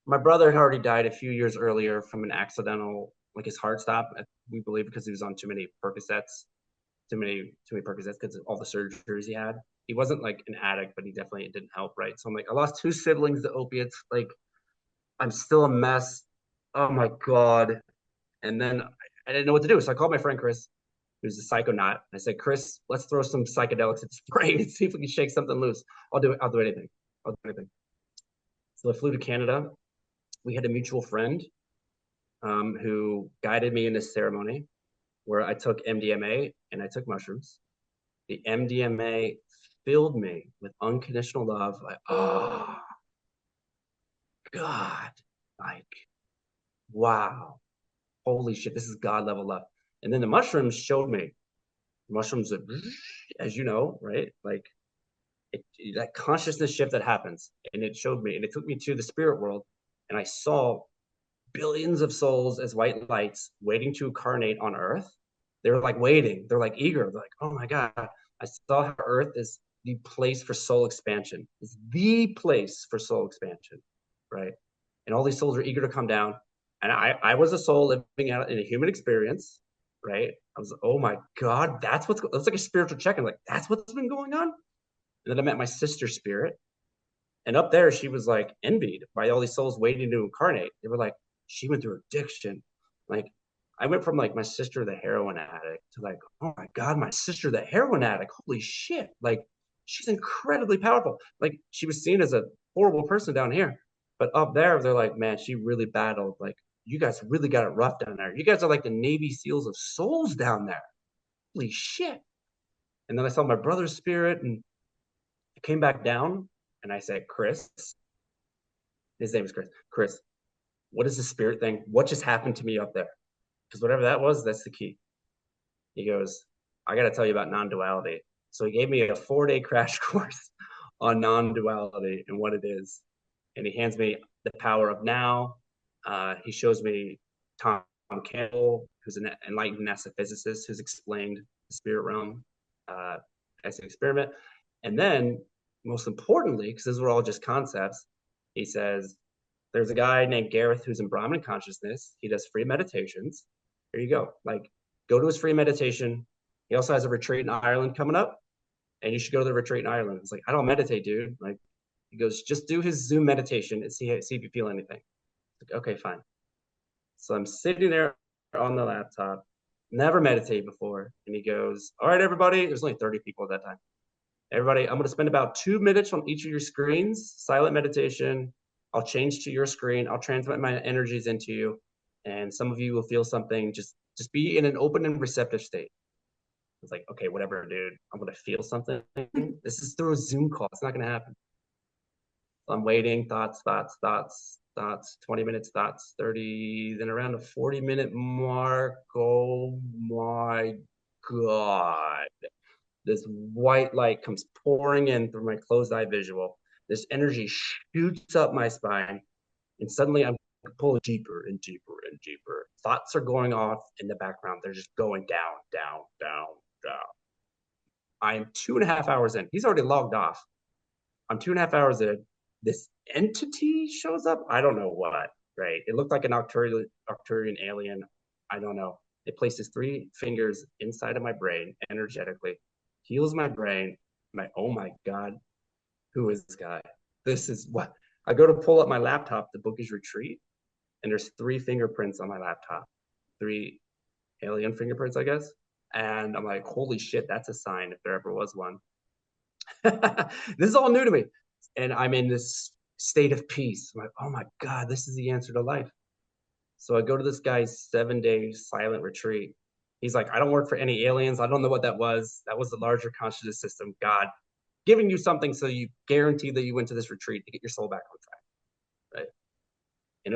my brother had already died a few years earlier from an accidental, like his heart stopped. We believe because he was on too many Percocets, too many Percocets because of all the surgeries he had. He wasn't like an addict, but he definitely, it didn't help, right? So I'm like, I lost two siblings to opiates. Like, I'm still a mess. Oh my God. And then I didn't know what to do. So I called my friend Chris, who's a psychonaut. I said, Chris, let's throw some psychedelics at his brain and see if we can shake something loose. I'll do it. I'll do anything. I'll do anything. So I flew to Canada. We had a mutual friend who guided me in this ceremony where I took MDMA and I took mushrooms. The MDMA filled me with unconditional love. Like, oh, God. Like, wow. Holy shit, this is God level love. And then the mushrooms showed me mushrooms, that, as you know, right? Like, that consciousness shift that happens. And it showed me, and it took me to the spirit world. And I saw billions of souls as white lights waiting to incarnate on Earth. They're like waiting. They're like eager. They're like, oh my God. I saw how Earth is the place for soul expansion. It's the place for soul expansion, right? And all these souls are eager to come down. And I was a soul living out in a human experience, right? I was, oh my God, that's like a spiritual check-in. Like, that's what's been going on. And then I met my sister spirit. And up there, she was like envied by all these souls waiting to incarnate. They were like, she went through addiction. Like, I went from like my sister, the heroin addict, to like, oh my God, my sister, the heroin addict. Holy shit. Like, she's incredibly powerful. Like, she was seen as a horrible person down here. But up there, they're like, man, she really battled. Like, you guys really got it rough down there. You guys are like the Navy SEALs of souls down there. Holy shit. And then I saw my brother's spirit, and I came back down and I said, Chris, his name is Chris. Chris, what is the spirit thing? What just happened to me up there? Because whatever that was, that's the key. He goes, I got to tell you about non-duality. So he gave me a 4-day crash course on non-duality and what it is. And he hands me the power of now. He shows me Tom Campbell, who's an enlightened NASA physicist, who's explained the spirit realm as an experiment. And then, most importantly, because these were all just concepts, he says, there's a guy named Gareth who's in Brahmin consciousness. He does free meditations. Here you go. Like, go to his free meditation. He also has a retreat in Ireland coming up, and you should go to the retreat in Ireland. It's like, I don't meditate, dude. Like, he goes, just do his Zoom meditation and see if you feel anything. Like, okay, fine. So I'm sitting there on the laptop, never meditated before, and he goes, all right, everybody. There's only 30 people at that time. Everybody, I'm going to spend about 2 minutes on each of your screens, silent meditation. I'll change to your screen. I'll transmit my energies into you. And some of you will feel something. Just be in an open and receptive state. It's like, okay, whatever, dude. I'm going to feel something. This is through a Zoom call. It's not going to happen. So I'm waiting, thoughts, 20 minutes, thoughts, 30, then around the 40-minute mark. Oh my God. This white light comes pouring in through my closed eye visual. This energy shoots up my spine, and suddenly I'm pulling deeper and deeper and deeper. Thoughts are going off in the background. They're just going down, down, down, down. I am 2.5 hours in. He's already logged off. I'm 2.5 hours in. This entity shows up. I don't know what, right? It looked like an Arcturian alien. I don't know. It places 3 fingers inside of my brain energetically, heals my brain. Oh my God, who is this guy? This is what I go to pull up my laptop to book his retreat, and there's 3 fingerprints on my laptop, 3 alien fingerprints, I guess. And I'm like, holy shit, that's a sign if there ever was one. This is all new to me. And I'm in this state of peace. I'm like, oh my God, this is the answer to life. So I go to this guy's 7-day silent retreat. He's like, I don't work for any aliens. I don't know what that was. That was the larger consciousness system, God, giving you something so you guarantee that you went to this retreat to get your soul back on track. Right. And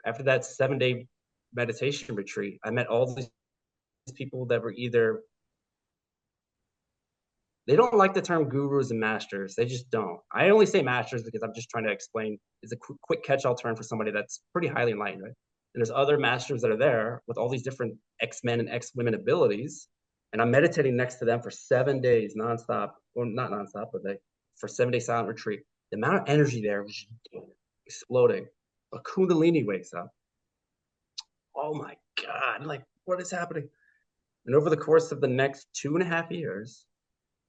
after that 7-day meditation retreat, I met all these people that were either, they don't like the term gurus and masters. They just don't. I only say masters because I'm just trying to explain. It's a quick catch-all term for somebody that's pretty highly enlightened, right? And there's other masters that are there with all these different X-men and X-women abilities. And I'm meditating next to them for 7 days nonstop, or not nonstop, but for 7-day silent retreat. The amount of energy there was exploding. A Kundalini wakes up. Oh my God, like what is happening? And over the course of the next 2.5 years,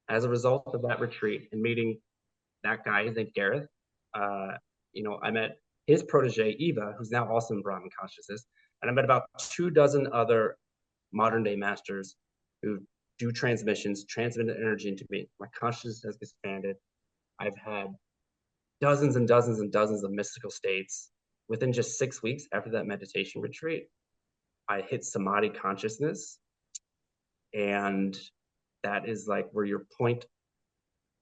as a result of that retreat and meeting that guy, his name's Gareth, I met his protege, Eva, who's now also in Brahman consciousness. And I met about 24 other modern day masters who do transmissions, transmit energy into me. My consciousness has expanded. I've had dozens and dozens and dozens of mystical states. Within just 6 weeks after that meditation retreat, I hit samadhi consciousness. And that is like where your point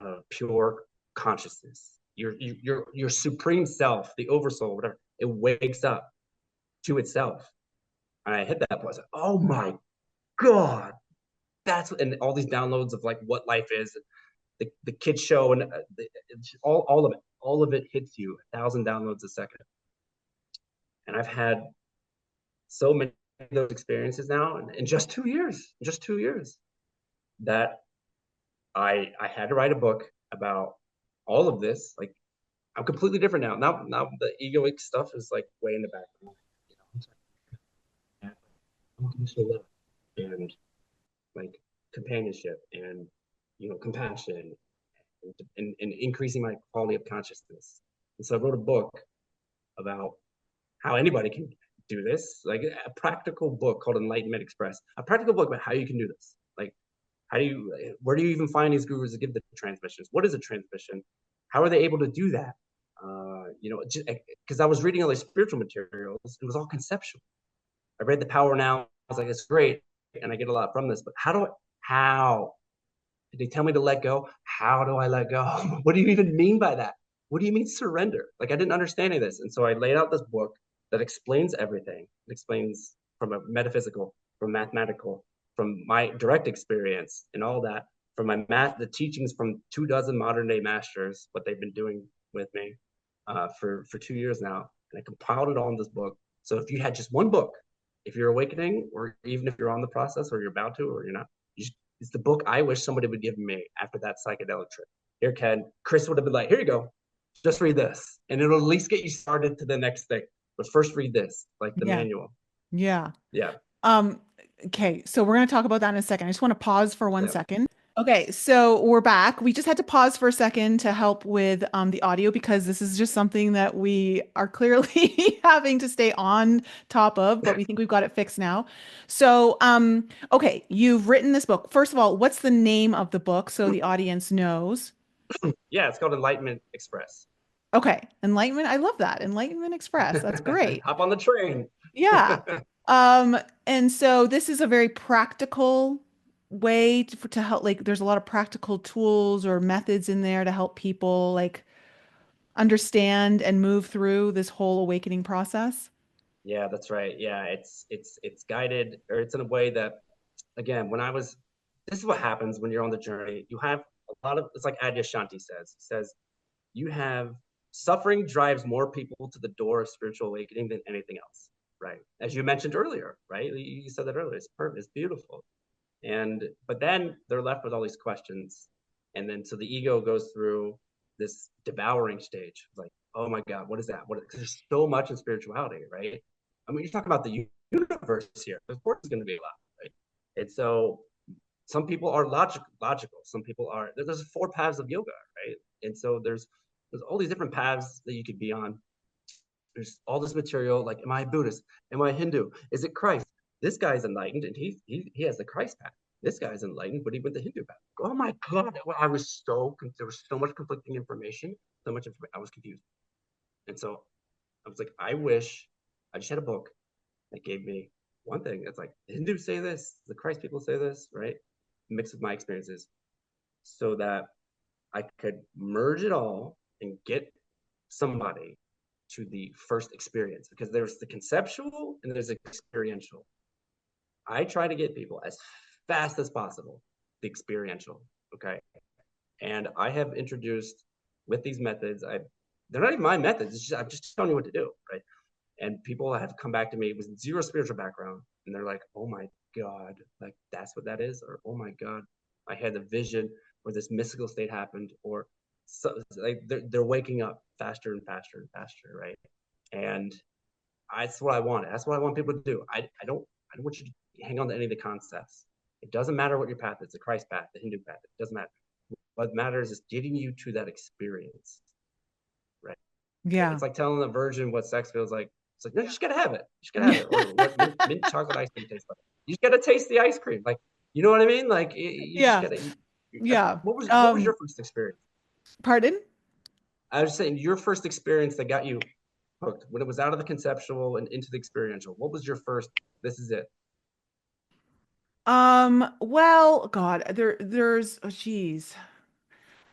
of pure consciousness, your supreme self, the oversoul, whatever, it wakes up to itself. And I hit that point. I was like, oh my God. And all these downloads of like what life is, the kids show, and all of it hits you 1,000 downloads a second. And I've had so many of those experiences now in just 2 years, that I had to write a book about all of this. Like, I'm completely different now. Now the egoic stuff is like way in the background. I'm looking for love and like companionship and compassion and increasing my quality of consciousness. And so I wrote a book about how anybody can do this, like a practical book called Enlightenment Express, a practical book about how you can do this. Like, where do you even find these gurus to give the transmissions? What is a transmission? How are they able to do that? Because I was reading all these spiritual materials, it was all conceptual. I read The Power Now. I was like, it's great, and I get a lot from this. But how did they tell me to let go? How do I let go? What do you even mean by that? What do you mean surrender? Like, I didn't understand any of this, and so I laid out this book that explains everything. It explains from a metaphysical, from mathematical, from my direct experience, and all that. From the teachings from 24 modern day masters, what they've been doing with me for 2 years now, and I compiled it all in this book. So if you had just one book, if you're awakening, or even if you're on the process, or you're about to, or you're not, it's the book I wish somebody would give me after that psychedelic trip. Here, Ken, Chris would have been like, here you go, just read this, and it'll at least get you started to the next thing. But first, read this, like the Yeah. manual. Yeah. Yeah. Um, okay, so we're going to talk about that in a second. I just want to pause for one Yeah. second. Okay, so we're back. We just had to pause for a second to help with the audio because this is just something that we are clearly having to stay on top of, but we think we've got it fixed now. So, okay, you've written this book. First of all, what's the name of the book so the audience knows? Yeah, it's called Enlightenment Express. Okay, Enlightenment. I love that. Enlightenment Express. That's great. Hop on the train. Yeah. Um, and so this is a very practical way to help, like, there's a lot of practical tools or methods in there to help people like understand and move through this whole awakening process. Yeah, that's right. Yeah, it's guided, or it's in a way that, again, this is what happens when you're on the journey. You have a lot of, it's like Adyashanti says. He says, you have suffering drives more people to the door of spiritual awakening than anything else, right? As you mentioned earlier, right? You said that earlier. It's perfect. It's beautiful. But then they're left with all these questions. And then so the ego goes through this devouring stage. Like, oh my God, what is that? Because there's so much in spirituality, right? I mean, you're talking about the universe here. Of course, it's going to be a lot, right? And so some people are logical. Some people are. There's 4 paths of yoga, right? And so there's all these different paths that you could be on. There's all this material. Like, am I Buddhist? Am I Hindu? Is it Christ? This guy's enlightened, and he has the Christ path. this guy's enlightened, but he went the Hindu path. Oh my God. I was there was so much conflicting information, so much information. I was confused. And so I was like, I wish I just had a book that gave me one thing. It's like the Hindus say this, the Christ people say this, right? Mixed with my experiences so that I could merge it all and get somebody to the first experience because there's the conceptual and there's the experiential. I try to get people as fast as possible the experiential. Okay. And I have introduced with these methods, they're not even my methods. I'm just telling you what to do. Right. And people have come back to me with zero spiritual background and they're like, oh my God, like that's what that is. Or, oh my God, I had a vision where this mystical state happened, or so, like they're waking up faster and faster and faster. Right. And that's what I want. That's what I want people to do. I don't want you to hang on to any of the concepts. It doesn't matter what your path is, the Christ path, the Hindu path. It doesn't matter. What matters is getting you to that experience, right? Yeah. It's like telling a virgin what sex feels like. It's like, no, you just gotta have it. You just gotta have it. Or what mint chocolate ice cream tastes like. You just gotta taste the ice cream. Like, you know what I mean? Like, you just Yeah. gotta. Yeah. What was your first experience? Pardon? I was saying your first experience that got you hooked when it was out of the conceptual and into the experiential. What was your first? This is it. Well, God, there's, oh, geez.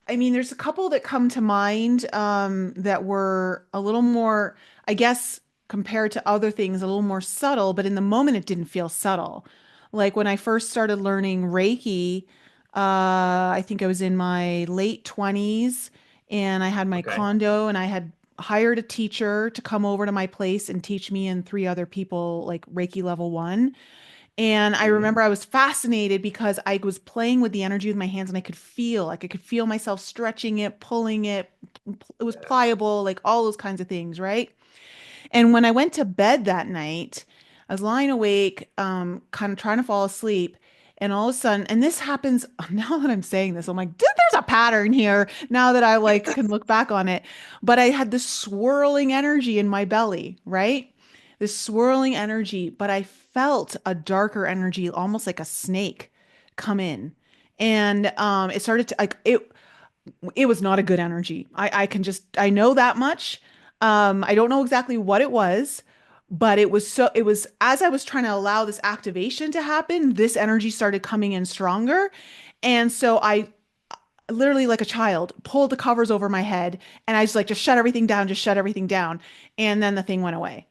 I mean, there's a couple that come to mind that were a little more, I guess, compared to other things, a little more subtle, but in the moment it didn't feel subtle. Like when I first started learning Reiki, I think I was in my late 20s and I had my Okay. condo and I had hired a teacher to come over to my place and teach me and three other people like Reiki level one. And I Mm-hmm. remember I was fascinated because I was playing with the energy with my hands and I could feel myself stretching it, pulling it. It was Yes. pliable, like all those kinds of things, right? And when I went to bed that night, I was lying awake, kind of trying to fall asleep. And all of a sudden, and this happens now that I'm saying this, I'm like, "Dude, there's a pattern here now that I like can look back on it." But I had this swirling energy in my belly, right? This swirling energy, but I felt a darker energy, almost like a snake, come in. And it started to like it was not a good energy. I can just I know that much. I don't know exactly what it was, but it was as I was trying to allow this activation to happen, this energy started coming in stronger. And so I literally like a child pulled the covers over my head and I just like just shut everything down, just shut everything down. And then the thing went away.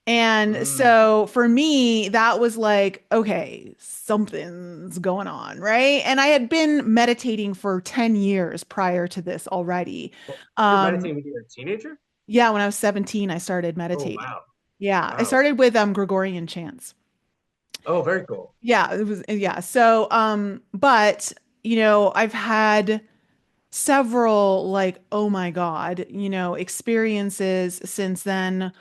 And Mm. so for me, that was like, okay, something's going on, right? And I had been meditating for 10 years prior to this already. Well, you're Um, meditating when you're a teenager? yeah, when I was 17, I started Oh, meditating. wow. Yeah, I Wow. started with Gregorian chants. Oh, very cool. Yeah, it was yeah. So but I've had several like oh my God, experiences since then.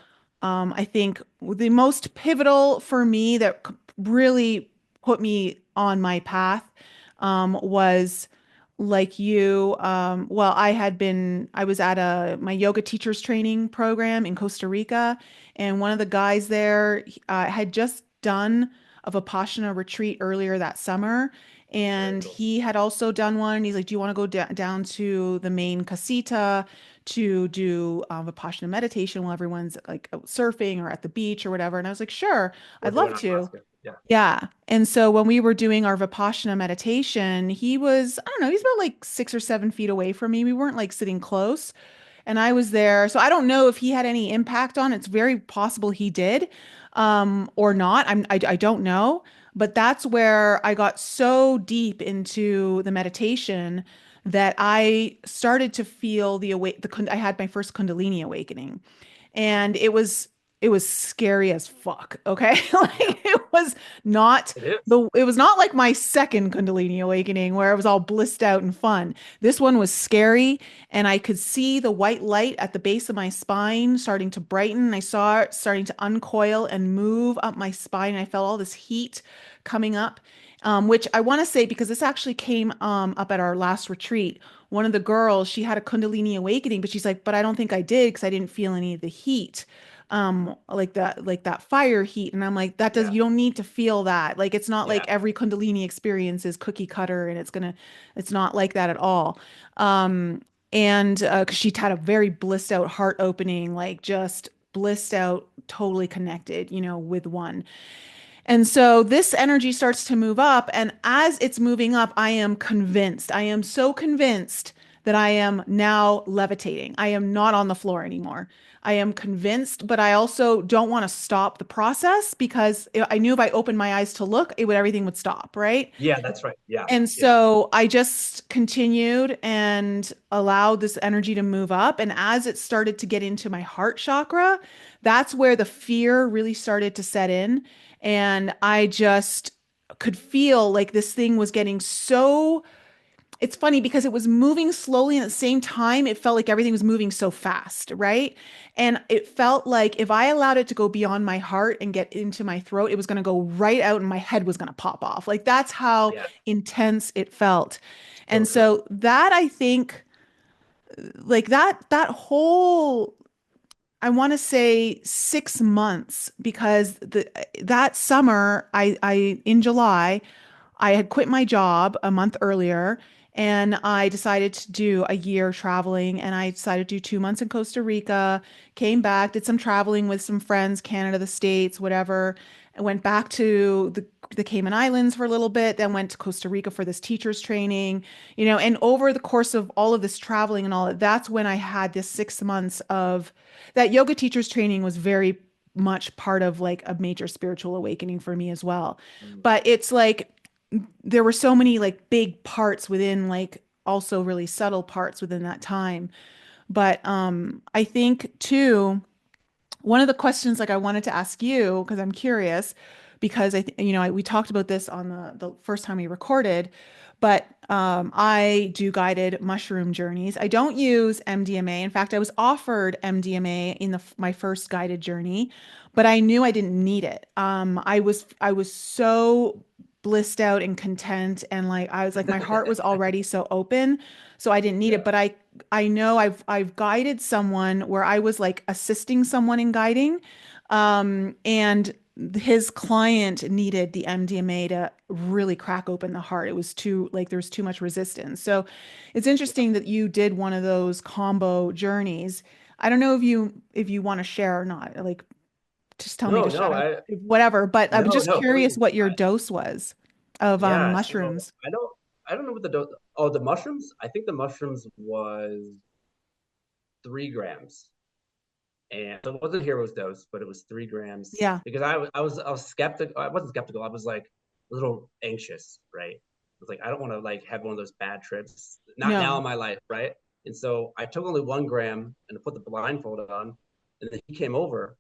I think the most pivotal for me that really put me on my path was like you. Well, I was at my yoga teachers training program in Costa Rica, and one of the guys there had just done a Vipassana retreat earlier that summer. Very And cool. he had also done one. And he's like, "Do you want to go down to the main casita to do Vipassana meditation while everyone's like out surfing or at the beach or whatever?" And I was like, "Sure, We're I'd doing love to." ayahuasca. Yeah. Yeah. And so when we were doing our Vipassana meditation, he was, I don't know, he's about like 6 or 7 feet away from me. We weren't like sitting close. And I was there. So I don't know if he had any impact on it. It's very possible he did, or not. I don't know. But that's where I got so deep into the meditation that I started to feel I had my first Kundalini awakening. And it was scary as fuck, okay? Yeah. Like It is. it was not like my second Kundalini awakening where it was all blissed out and fun. This one was scary and I could see the white light at the base of my spine starting to brighten. I saw it starting to uncoil and move up my spine. I felt all this heat coming up. Which I want to say because this actually came up at our last retreat. One of the girls, she had a Kundalini awakening, but she's like, "But I don't think I did because I didn't feel any of the heat." like that fire heat. And I'm like, that does, Yeah. you don't need to feel that. Like, it's not like Yeah. every Kundalini experience is cookie cutter and it's not like that at all. Um, and because she had a very blissed out heart opening, like just blissed out, totally connected, with one. And so this energy starts to move up. And as it's moving up, I am convinced, I am so convinced that I am now levitating. I am not on the floor anymore. I am convinced, but I also don't want to stop the process because I knew if I opened my eyes to look, everything would stop, right? Yeah, that's right. Yeah. And Yeah. so I just continued and allowed this energy to move up. And as it started to get into my heart chakra, that's where the fear really started to set in. And I just could feel like this thing was getting so, it's funny because it was moving slowly and at the same time it felt like everything was moving so fast, right? And it felt like if I allowed it to go beyond my heart and get into my throat, it was going to go right out and my head was going to pop off. Like that's how Yeah. intense it felt. So And true. so that I think like that whole, I want to say 6 months, because that summer I in July I had quit my job a month earlier, and I decided to do a year traveling, and I decided to do 2 months in Costa Rica, came back, did some traveling with some friends, Canada, the States, whatever. I went back to the Cayman Islands for a little bit, then went to Costa Rica for this teacher's training, and over the course of all of this traveling and all that, that's when I had this 6 months of that yoga teacher's training was very much part of like a major spiritual awakening for me as well. Mm. But it's like there were so many like big parts within like also really subtle parts within that time. But I think too, one of the questions like I wanted to ask you because I'm curious, because we talked about this on the first time we recorded, but I do guided mushroom journeys. I don't use MDMA. In fact, I was offered MDMA in my first guided journey, but I knew I didn't need it. I was so blissed out and content, and like I was like my heart was already so open, so I didn't need it. Yeah. But I know I've guided someone where I was like assisting someone in guiding, and his client needed the MDMA to really crack open the heart. It was too like there was too much resistance. So it's interesting that you did one of those combo journeys. I don't know if you want to share or not. Like just tell me No, to shut no, up, whatever. But I'm no, just no, curious please. what your dose was of Yeah. So mushrooms. I don't know what the dose. Oh, the mushrooms. I think the mushrooms was 3 grams, and so it wasn't hero's dose, but it was 3 grams Yeah. because I was skeptical. I wasn't skeptical. I was like a little anxious, right? I was like, I don't want to like have one of those bad trips. Not now No. in my life, right? And so I took only 1 gram and I put the blindfold on, and then he came over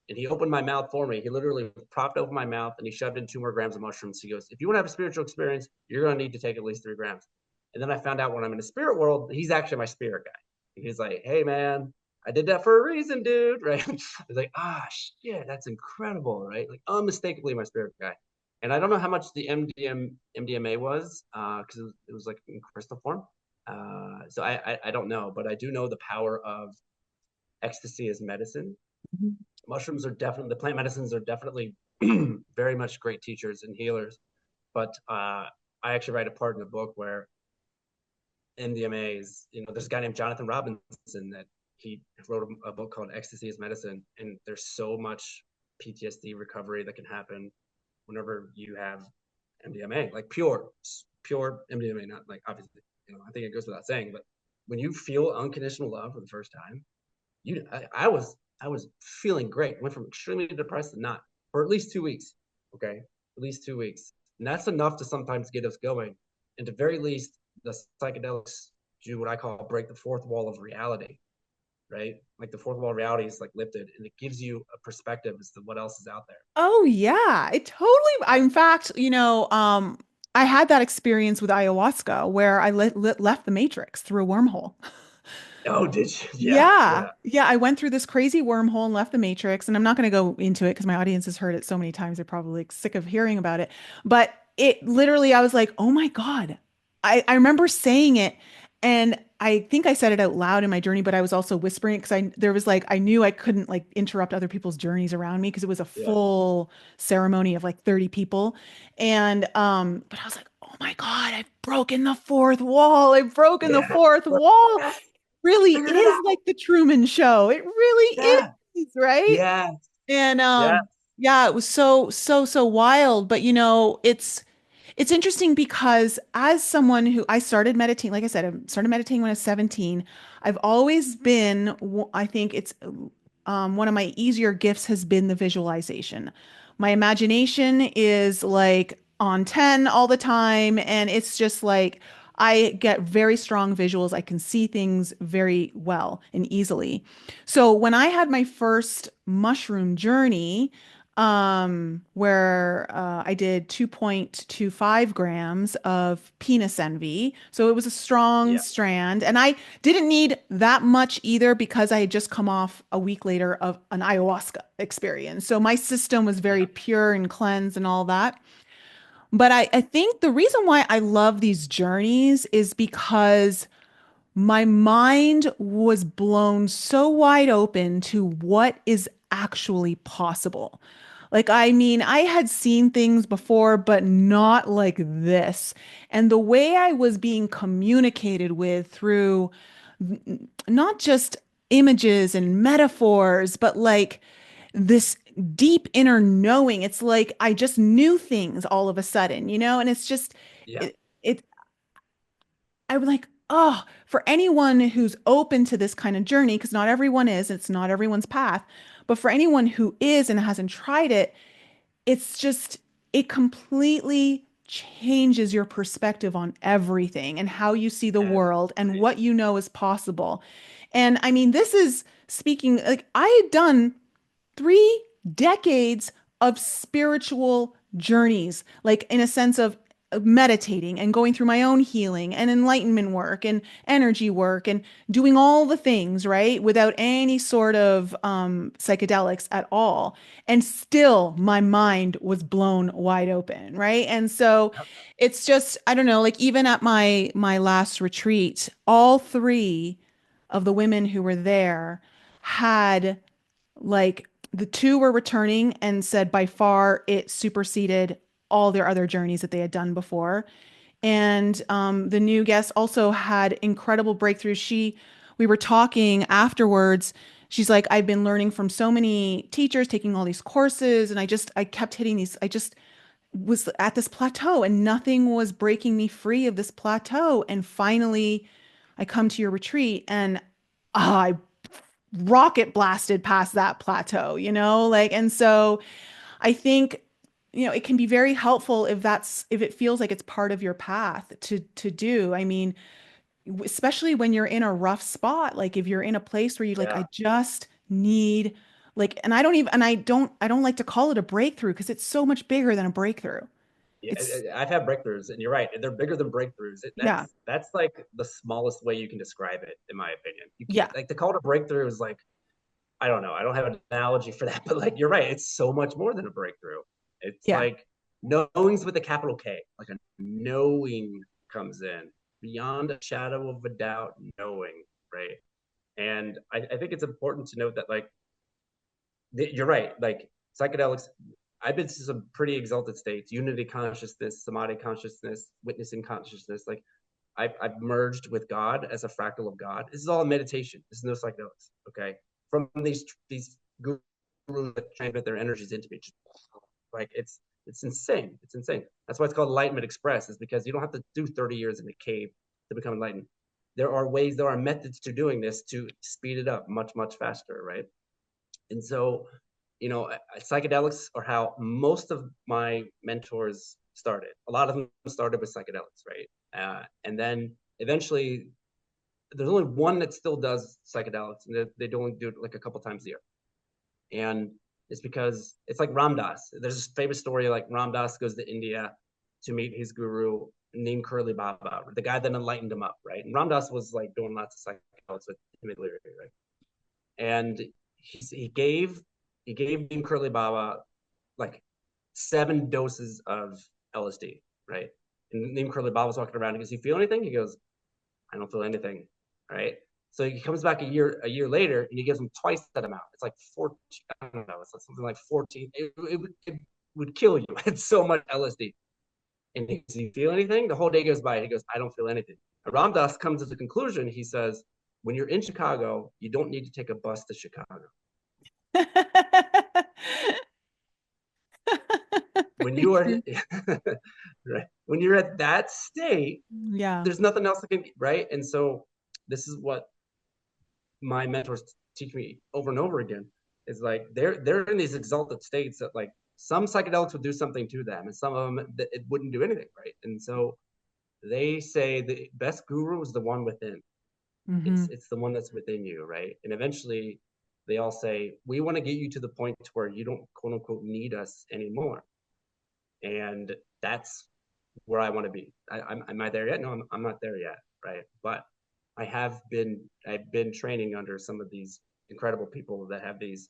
and he opened my mouth for me. He literally propped open my mouth and he shoved in 2 more grams of mushrooms. He goes, "If you want to have a spiritual experience, you're going to need to take at least 3 grams." And then I found out when I'm in the spirit world, he's actually my spirit guy. He's like, "Hey man, I did that for a reason, dude." Right? I was like, shit, that's incredible, right? Like unmistakably my spirit guy. And I don't know how much the MDMA was, because it was like in crystal form. So I don't know, but I do know the power of ecstasy as medicine. Mhm. Mushrooms are definitely, the plant medicines are definitely very much great teachers and healers. But I actually write a part in the book where MDMA is, there's a guy named Jonathan Robinson that he wrote a book called Ecstasy is Medicine. And there's so much PTSD recovery that can happen whenever you have MDMA, like pure MDMA, not like obviously, I think it goes without saying, but when you feel unconditional love for the first time, I was feeling great. Went from extremely depressed to not for at least 2 weeks. Okay, at least 2 weeks, and that's enough to sometimes get us going. And to very least, the psychedelics do what I call break the fourth wall of reality. Right, like the fourth wall of reality is like lifted, and it gives you a perspective as to what else is out there. Oh yeah, it totally. In fact, I had that experience with ayahuasca where I left the matrix through a wormhole. Oh, did you? Yeah, Yeah, yeah, yeah, I went through this crazy wormhole and left the matrix, and I'm not going to go into it because my audience has heard it so many times they're probably like, sick of hearing about it. But it literally, I was like, oh my God. I remember saying it, and I think I said it out loud in my journey, but I was also whispering because there was like I knew I couldn't like interrupt other people's journeys around me because it was a Yeah. full ceremony of like 30 people. And but I was like, oh my God, I've broken the fourth wall. I've broken the Yeah. fourth wall. Yes. Really Figured it is out. like the Truman Show. It really Yeah. is, right? Yeah. And Yeah. yeah, it was so wild. But it's interesting because as someone who I started meditating, like I said, I started meditating when I was 17. I've always been, I think it's one of my easier gifts has been the visualization. My imagination is like on 10 all the time, and it's just like I get very strong visuals. I can see things very well and easily. So when I had my first mushroom journey, where I did 2.25 grams of penis envy. So it was a strong Yeah. strand. And I didn't need that much either because I had just come off a week later of an ayahuasca experience. So my system was very Yeah. pure and cleansed and all that. But I think the reason why I love these journeys is because my mind was blown so wide open to what is actually possible. Like, I mean, I had seen things before, but not like this. And the way I was being communicated with through not just images and metaphors, but like this deep inner knowing. It's like I just knew things all of a sudden, And it's just, Yeah. it I would like, oh, for anyone who's open to this kind of journey, because not everyone is, it's not everyone's path, but for anyone who is and hasn't tried it, it's just, it completely changes your perspective on everything and how you see the world and what Everything. you know is possible. And I mean, this is speaking, like, I had done 3 decades of spiritual journeys, like in a sense of meditating and going through my own healing and enlightenment work and energy work and doing all the things, right? Without any sort of psychedelics at all. And still my mind was blown wide open, right? And so Yep. it's just, I don't know, like even at my last retreat, all three of the women who were there had like the two were returning and said by far it superseded all their other journeys that they had done before. And the new guest also had incredible breakthroughs. We were talking afterwards. She's like, I've been learning from so many teachers, taking all these courses, and I kept hitting these. I just was at this plateau, and nothing was breaking me free of this plateau. And finally, I come to your retreat, and I rocket blasted past that plateau, like, and so I think, it can be very helpful if it feels like it's part of your path to do. I mean, especially when you're in a rough spot, like if you're in a place where you like, Yeah. I just need like, and I don't even, and I don't like to call it a breakthrough because it's so much bigger than a breakthrough. Yeah, It's, I've had breakthroughs, and you're right. They're bigger than breakthroughs. yeah, That's like the smallest way you can describe it, in my opinion. You can't yeah, like to call it a breakthrough is like I don't know. I don't have an analogy for that, but like you're right. It's so much more than a breakthrough. It's yeah. like knowings with a capital K, like a knowing comes in beyond a shadow of a doubt, knowing, right? And I think it's important to note that like you're right. Like psychedelics, I've been to some pretty exalted states, unity consciousness, samadhi consciousness, witnessing consciousness. Like I've merged with God as a fractal of God. This is all meditation. This is no psychedelics. Okay. From these gurus that transmit their energies into me. Just, like it's insane. It's insane. That's why it's called Enlightenment Express, is because you don't have to do 30 years in a cave to become enlightened. There are methods to doing this to speed it up much, much faster, right? And so, psychedelics are how most of my mentors started. A lot of them started with psychedelics, right? And then eventually, there's only one that still does psychedelics, and they only do it like a couple times a year. And it's because it's like Ram Dass. There's this famous story like Ram Dass goes to India to meet his guru named Curly Baba, the guy that enlightened him up, right? And Ram Dass was like doing lots of psychedelics with him, right? And he gave Neem Curly Baba like 7 doses of LSD, right? And Neem Curly Baba was walking around. He goes, "You feel anything?" He goes, "I don't feel anything." right? So he comes back a year later and he gives him twice that amount. It's like 14, I don't know, it's like something like 14. It would kill you. It's so much LSD. And he goes, "Do you feel anything?" The whole day goes by. He goes, "I don't feel anything." And Ram Dass comes to the conclusion. He says, "When you're in Chicago, you don't need to take a bus to Chicago. When Very you are true. right, when you're at that state, Yeah. there's nothing else that can right." And so this is what my mentors teach me over and over again is like they're in these exalted states that like some psychedelics would do something to them and some of them it wouldn't do anything, right? And so they say the best guru is the one within. Hmm. It's the one that's within you, right? And eventually they all say we want to get you to the point where you don't quote unquote need us anymore. And that's where I want to be. Am I there yet? No, I'm not there yet, right? But I've been training under some of these incredible people that have these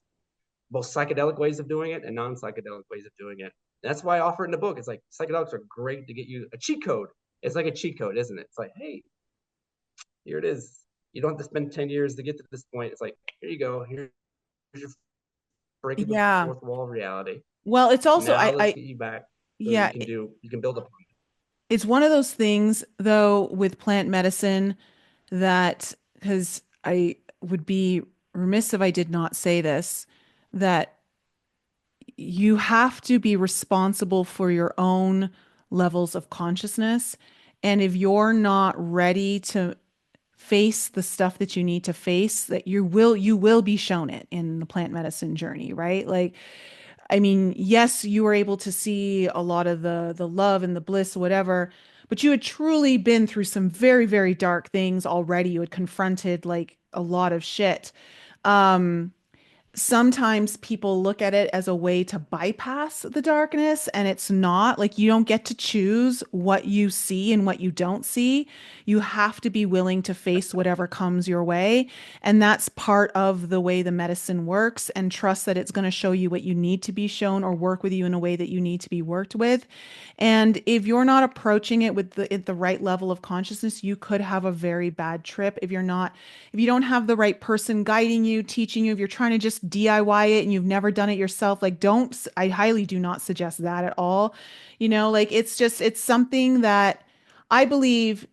both psychedelic ways of doing it and non-psychedelic ways of doing it. That's why I offer it in the book. It's like psychedelics are great to get you a cheat code. It's like a cheat code, isn't it? It's like, hey, here it is. You don't have to spend 10 years to get to this point. It's like, here you go. Here's your breaking the Yeah. fourth wall of reality. Well, it's also Now let's I get you back so yeah, you can build upon it's one of those things though with plant medicine that because I would be remiss if I did not say this, that you have to be responsible for your own levels of consciousness. And if you're not ready to face the stuff that you need to face, that you will be shown it in the plant medicine journey, right? Like, I mean, yes, you were able to see a lot of the love and the bliss, whatever, but you had truly been through some very, very dark things already. You had confronted like a lot of shit. Um, Sometimes people look at it as a way to bypass the darkness, and it's not. Like, you don't get to choose what you see and what you don't see. You have to be willing to face whatever comes your way. And that's part of the way the medicine works, and trust that it's going to show you what you need to be shown or work with you in a way that you need to be worked with. And if you're not approaching it with the right level of consciousness, you could have a very bad trip if you don't have the right person guiding you, teaching you, if you're trying to just DIY it and you've never done it yourself, like I highly do not suggest that at all. Like it's something that I believe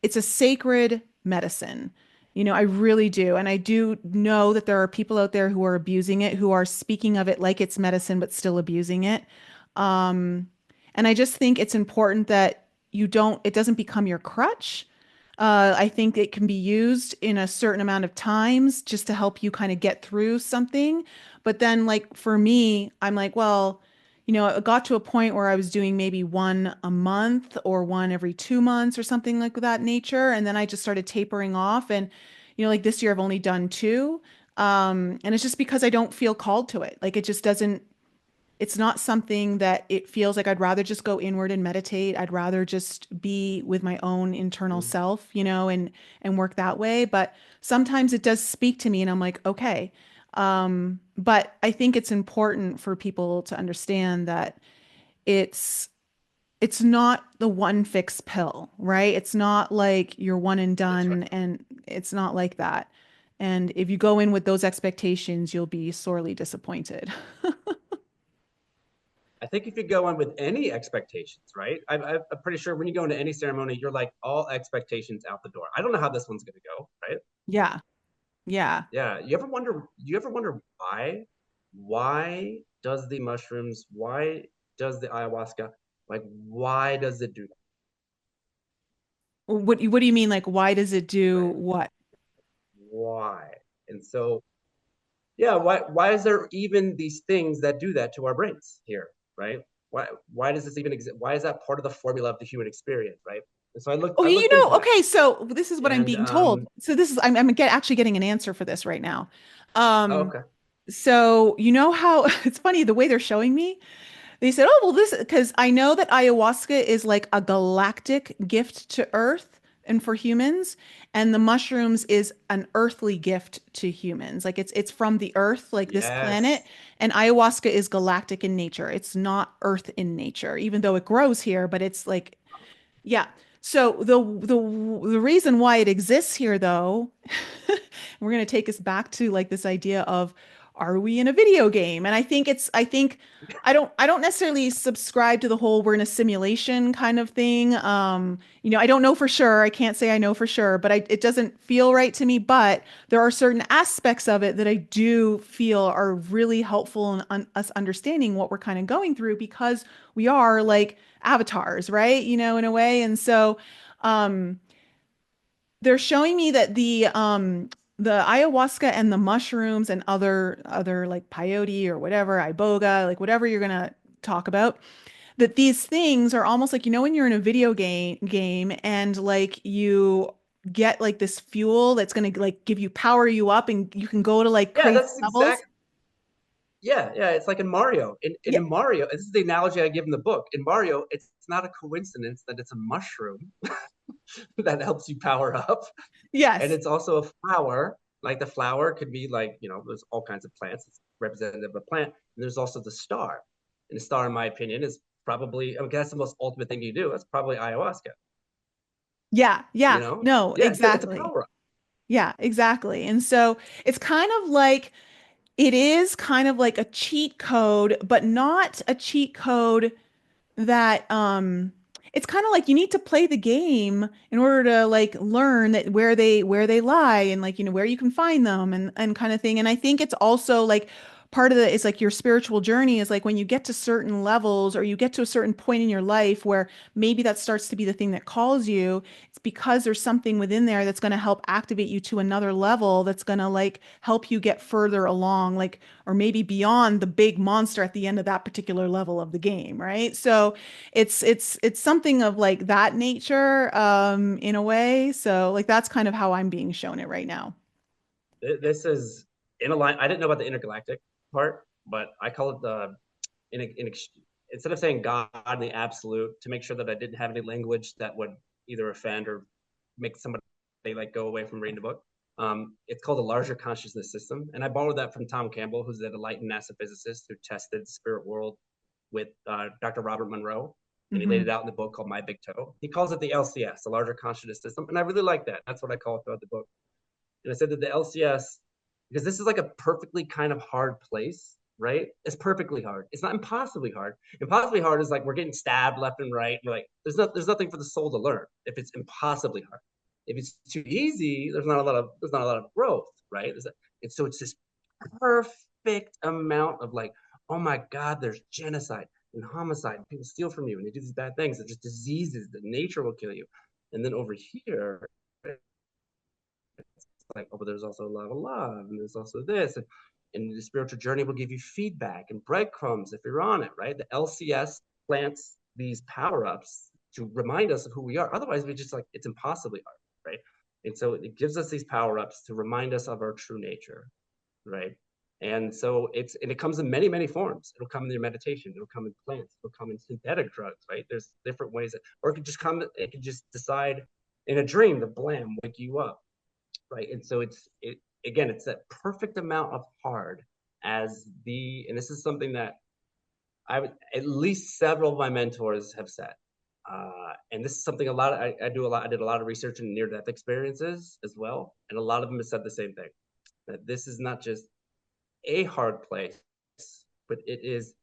it's a sacred medicine. I really do. And I do know that there are people out there who are abusing it, who are speaking of it like it's medicine, but still abusing it. Um, and I just think it's important that it doesn't become your crutch. I think it can be used in a certain amount of times just to help you kind of get through something. But then, like for me, I'm like, well, it got to a point where I was doing maybe one a month or one every 2 months or something like that nature. And then I just started tapering off. And, like this year, I've only done two. And it's just because I don't feel called to it. Like it just doesn't it's not something that it feels like. I'd rather just go inward and meditate. I'd rather just be with my own internal you. self, and work that way. But sometimes it does speak to me and I'm like, okay. But I think it's important for people to understand that it's it's not the one fix pill, right? It's not like you're one and That's right. done, and it's not like that. And if you go in with those expectations, you'll be sorely disappointed. I think if you go in with any expectations, right? I'm pretty sure when you go into any ceremony, you're like all expectations out the door. I don't know how this one's going to go, right? Yeah. Yeah. Yeah. You ever wonder why? Why does the mushrooms, why does the ayahuasca, like, why does it do that? What do you mean? Like, why does it do Right? what? Why? And so, yeah, why is there even these things that do that to our brains here, right? Why does this even exist? Why is that part of the formula of the human experience, right? And so Oh, I looked into that, okay, so this is what I'm and being told. So this is I'm actually getting an answer for this right now. oh, Um, okay, so you know how it's funny the way they're showing me? They said, "Oh, well, this because I know that ayahuasca is like a galactic gift to Earth and for humans, and the mushrooms is an earthly gift to humans. Like it's from the Earth, like this planet, yes, and ayahuasca is galactic in nature. It's not Earth in nature, even though it grows here, but it's like, yeah. So the reason why it exists here, though, we're going to take us back to like this idea of, are we in a video game? And I don't necessarily subscribe to the whole we're in a simulation kind of thing. I don't know for sure. I can't say I know for sure, but it doesn't feel right to me. But there are certain aspects of it that I do feel are really helpful in us understanding what we're kind of going through, because we are like avatars, right? In a way. And so um they're showing me that the ayahuasca and the mushrooms and other like peyote or whatever, iboga, like whatever you're gonna talk about, that these things are almost like, when you're in a video game and like you get like this fuel that's gonna like give you power you up and you can go to like Yeah, crazy that's levels. exact. Yeah. It's like in Mario. In Yeah. Mario, this is the analogy I give in the book. In Mario, it's not a coincidence that it's a mushroom that helps you power up. And Yes. it's also a flower. Like the flower could be like, there's all kinds of plants. It's representative of a plant. And there's also the star. And the star, in my opinion, is probably, I mean, that's the most ultimate thing you do. That's probably ayahuasca, Yeah. you Yeah. know? No, Yeah, it's a exactly. power up. Yeah, exactly. And so it's kind of like, it is kind of like a cheat code, but not a cheat code that it's kind of like you need to play the game in order to like learn that where they lie, and like where you can find them, and kind of thing. And I think it's also like part of it's like your spiritual journey is like when you get to certain levels, or you get to a certain point in your life where maybe that starts to be the thing that calls you. It's because there's something within there that's going to help activate you to another level, that's going to like help you get further along, like, or maybe beyond the big monster at the end of that particular level of the game, right? So it's something of like that nature, in a way. So like that's kind of how I'm being shown it right now. This is in a line. I didn't know about the intergalactic part, but I call it in instead of saying God in the absolute, to make sure that I didn't have any language that would either offend or make somebody like go away from reading the book. It's called a larger consciousness system, and I borrowed that from Tom Campbell, who's an enlightened NASA physicist who tested the spirit world with Dr. Robert Monroe, and he laid Hmm. it out in the book called My Big Toe. He calls it the LCS, the larger consciousness system, and I really like that. That's what I call it throughout the book. And I said that the LCS, because this is like a perfectly kind of hard place, right? It's perfectly hard. It's not impossibly hard. Impossibly hard is like we're getting stabbed left and right. We're like, there's nothing for the soul to learn if it's impossibly hard. If it's too easy, there's not a lot of growth, right? And so it's this perfect amount of like, oh my God, there's genocide and homicide. And people steal from you and they do these bad things. They're just diseases that nature will kill you. And then over here, like, oh, but there's also a lot of love, and there's also this, and the spiritual journey will give you feedback and breadcrumbs if you're on it, right? The LCS plants these power ups to remind us of who we are. Otherwise, we just like it's impossibly hard, right? And so it gives us these power ups to remind us of our true nature, right? And so it comes in many forms. It'll come in your meditation. It'll come in plants. It'll come in synthetic drugs, right? There's different ways or it could just come. It could just decide in a dream to blam wake you up, right? And so it's that perfect amount of hard and this is something that I would at least several of my mentors have said. And this is something I do a lot. I did a lot of research in near death experiences as well, and a lot of them have said the same thing, that this is not just a hard place, but it is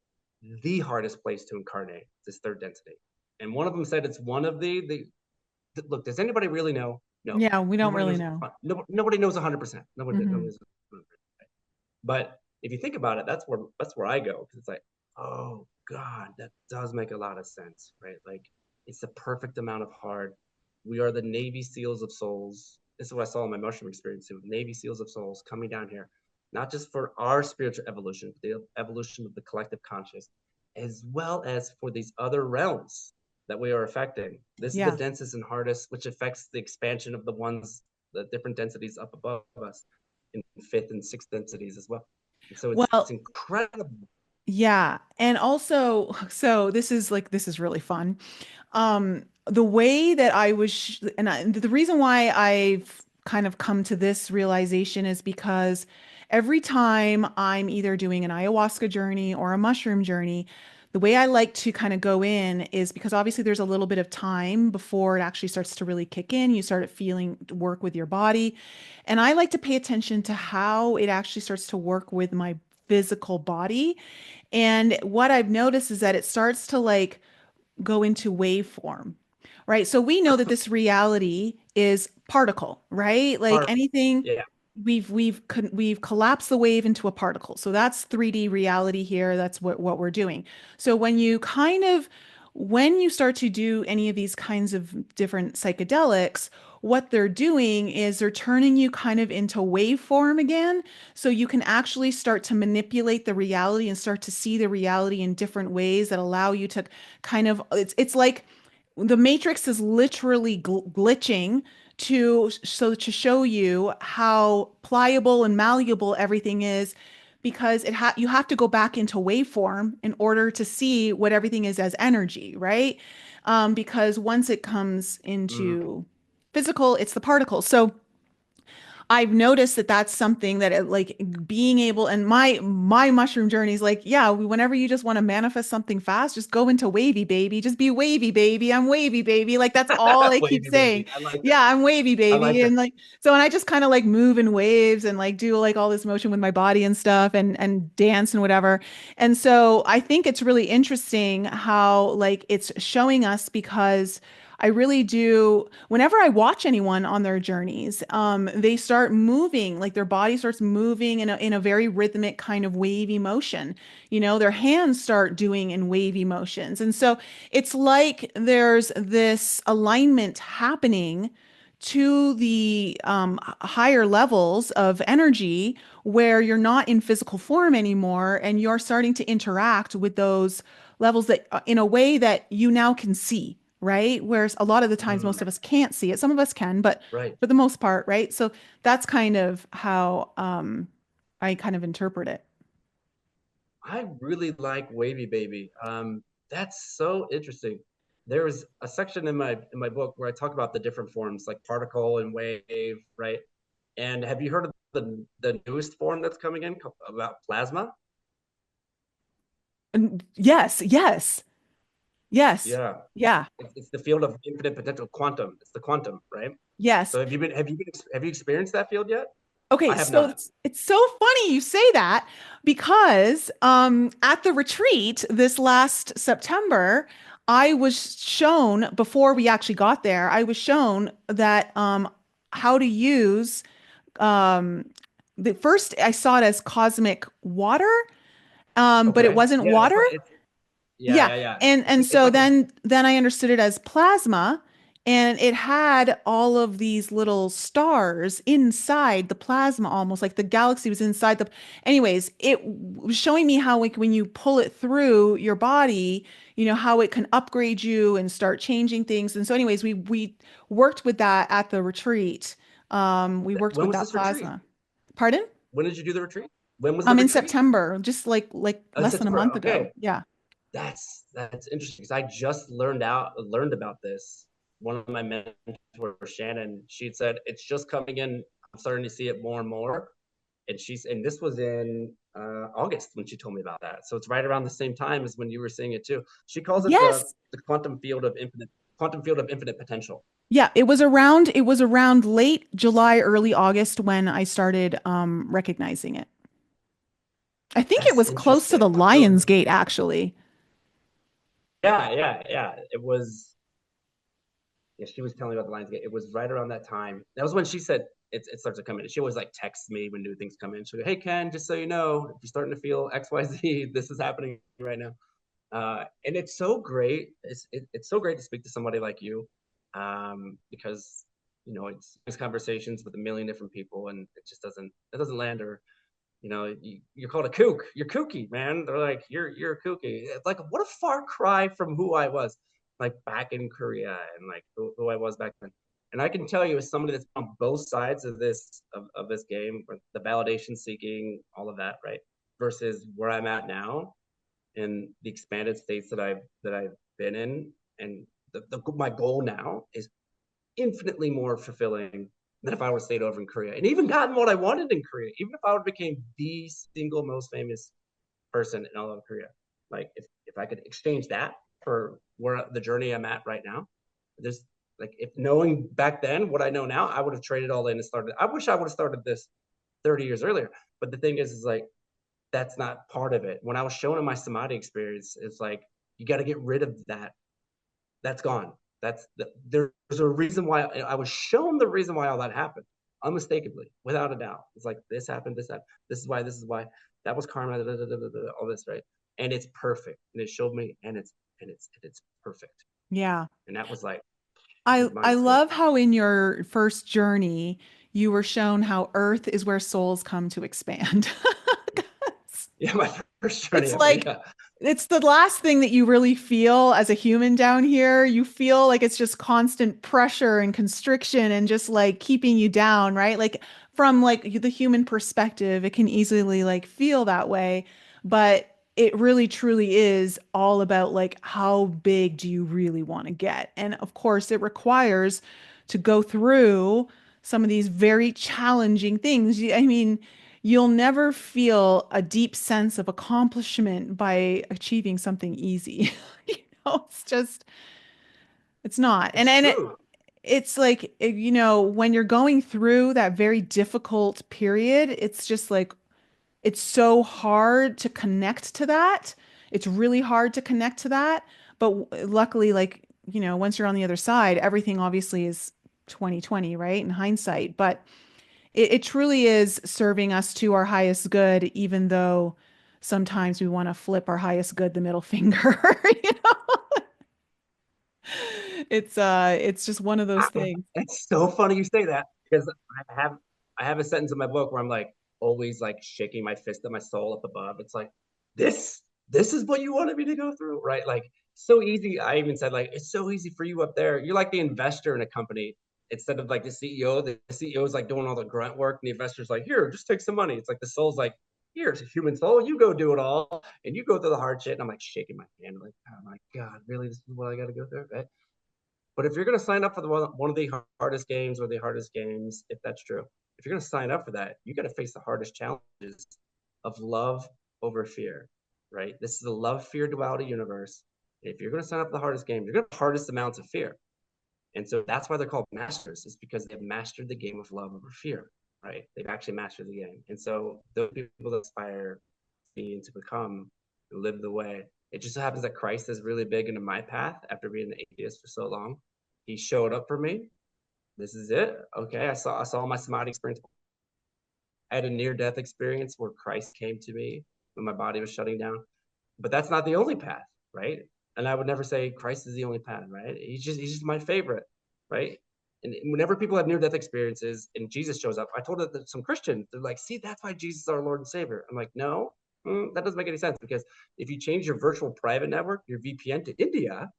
the hardest place to incarnate, this third density. And one of them said it's one of the look. Does anybody really know? No. Yeah, we don't Nobody really knows. know. Nobody knows 100%. Nobody Hmm. knows 100%. But if you think about it, that's where I go, because it's like, oh God, that does make a lot of sense, right? Like it's the perfect amount of hard. We are the Navy SEALs of souls. This is what I saw in my mushroom experience too. Navy SEALs of souls coming down here, not just for our spiritual evolution, but the evolution of the collective conscious, as well as for these other realms that we are affecting. This is the Yeah. densest and hardest, which affects the expansion of the different densities up above us in fifth and sixth densities as well. And so it's Well, incredible. yeah. And also, so this is really fun. The way that I was, the reason why I've kind of come to this realization is because every time I'm either doing an ayahuasca journey or a mushroom journey, The way I like to kind of go in is because obviously there's a little bit of time before it actually starts to really kick in. You start feeling work with your body. And I like to pay attention to how it actually starts to work with my physical body. And what I've noticed is that it starts to like go into waveform, right? So we know that this reality is particle, right? Like Part, anything, yeah. we've collapsed the wave into a particle. So that's 3D reality here. That's what we're doing. So when you start to do any of these kinds of different psychedelics, what they're doing is they're turning you kind of into waveform again. So you can actually start to manipulate the reality and start to see the reality in different ways that allow you to kind of, it's like the matrix is literally glitching to show you how pliable and malleable everything is, because you have to go back into waveform in order to see what everything is as energy, right? Because once it comes Mm. into physical, it's the particles. So I've noticed that that's something that like being able, and my mushroom journey is like, yeah, whenever you just want to manifest something fast, just go into wavy baby, just be wavy baby. I'm wavy baby. Like that's all I keep Wavy saying. baby. I like that. Yeah, I'm wavy I baby. like that. And like so and I just kind of like move in waves and like do like all this motion with my body and stuff and dance and whatever. And so I think it's really interesting how like it's showing us, because I really do. Whenever I watch anyone on their journeys, they start moving, like their body starts moving in a very rhythmic kind of wavy motion. You know, their hands start doing in wavy motions. And so it's like there's this alignment happening to the higher levels of energy where you're not in physical form anymore and you're starting to interact with those levels that in a way that you now can see, right? Whereas a lot of the times most Mm. of us can't see it. Some of us can, but Right. for the most part, right? So that's kind of how I kind of interpret it. I really like Wavy Baby. That's so interesting. There was a section in my book where I talk about the different forms, like particle and wave, right? And have you heard of the newest form that's coming in about plasma? And yes, yes, yes, Yeah, yeah, it's the field of infinite potential, quantum. It's the quantum, right? yes. So have you experienced that field yet? Okay, I have so not. it's so funny you say that, because at the retreat this last September, I was shown, before we actually got there, I was shown that how to use um the first I saw it as cosmic water, but it Okay. wasn't Yeah, that's water. what it's. Yeah, Yeah. yeah, yeah. And It's so like a then I understood it as plasma, and it had all of these little stars inside the plasma, almost like the galaxy was inside the. Anyways, it was showing me how like when you pull it through your body, you know, how it can upgrade you and start changing things. And so anyways, we worked with that at the retreat. We worked when with was that this retreat? plasma. Pardon? When did you do the retreat? When was the In retreat? September, just like less than a September. month ago. Okay, Yeah. that's interesting because I just learned about this. One of my mentors, Shannon, she said it's just coming in. I'm starting to see it more and more. And this was in August when she told me about that. So it's right around the same time as when you were seeing it too. She calls it Yes. the quantum field of infinite potential. Yeah, it was around late July, early August when I started recognizing it. I think it That's was close to the interesting. So Lions Gate, actually. yeah, yeah, yeah. It was. Yeah, she was telling me about the Lionsgate. It was right around that time. That was when she said it starts to come in. She always like texts me when new things come in. She'll go, "Hey Ken, just so you know, if you're starting to feel X Y Z, this is happening right now." And it's so great. It's so great to speak to somebody like you, because it's conversations with a million different people, and it doesn't land. Or you're called a kook. You're kooky, man. They're like, you're kooky. It's like, what a far cry from who I was, like back in Korea, and like who I was back then. And I can tell you, as somebody that's on both sides of this game, the validation seeking, all of that, right, versus where I'm at now, and the expanded states that I've been in, and my goal now is infinitely more fulfilling than if I would have stayed over in Korea and even gotten what I wanted in Korea, even if I would have became the single most famous person in all of Korea. Like if I could exchange that for where the journey I'm at right now, there's like if knowing back then what I know now, I would have traded all in and started. I wish I would have started this 30 years earlier. But the thing is like that's not part of it. When I was shown in my samadhi experience, it's like you got to get rid of that. That's gone. There's a reason why I was shown the reason why all that happened, unmistakably, without a doubt. It's like this happened, this happened, this is why that was karma, da, da, da, da, all this, right? And it's perfect, and it showed me, and it's perfect, Yeah. and that was like I mind blowing. love how in your first journey you were shown how Earth is where souls come to expand. Yeah, my first journey It's ever. like Yeah, it's the last thing that you really feel as a human down here. You feel like it's just constant pressure and constriction and just like keeping you down, right? Like from like the human perspective, it can easily like feel that way, but it really truly is all about like how big do you really want to get? And of course, it requires to go through some of these very challenging things. I mean, you'll never feel a deep sense of accomplishment by achieving something easy. It's just, it's not. it's true. It's like, when you're going through that very difficult period, it's just like, it's so hard to connect to that. It's really hard to connect to that. But luckily, like, once you're on the other side, everything obviously is 2020, right? In hindsight. But it truly is serving us to our highest good, even though sometimes we want to flip our highest good the middle finger. You know, it's just one of those things. It's so funny you say that because I have a sentence in my book where I'm like always like shaking my fist at my soul up above. It's like this is what you wanted me to go through, right? Like so easy. I even said like it's so easy for you up there. You're like the investor in a company instead of like the CEO. The CEO is like doing all the grunt work, and the investor's like, here, just take some money. It's like the soul's like, here's a human soul, you go do it all, and you go through the hard shit. And I'm like shaking my hand, like, oh my god, really, this is what I got to go through, right? But if you're going to sign up for one of the hardest games or the hardest games, if that's true, if you're going to sign up for that, you got to face the hardest challenges of love over fear, right? This is a love fear duality universe. If you're going to sign up for the hardest game, you're going to have the hardest amounts of fear. And so that's why they're called masters, is because they've mastered the game of love over fear, right? They've actually mastered the game. And so those people that aspire to be and to become, live the way. It just so happens that Christ is really big into my path after being an atheist for so long. He showed up for me. This is it. Okay. I saw my samadhi experience. I had a near death experience where Christ came to me when my body was shutting down. But that's not the only path, right? And I would never say Christ is the only path, right? He's just my favorite, right? And whenever people have near death experiences and Jesus shows up, I told it to some Christians, they're like, see, that's why Jesus is our Lord and Savior. I'm like, no, that doesn't make any sense because if you change your virtual private network, your VPN to India,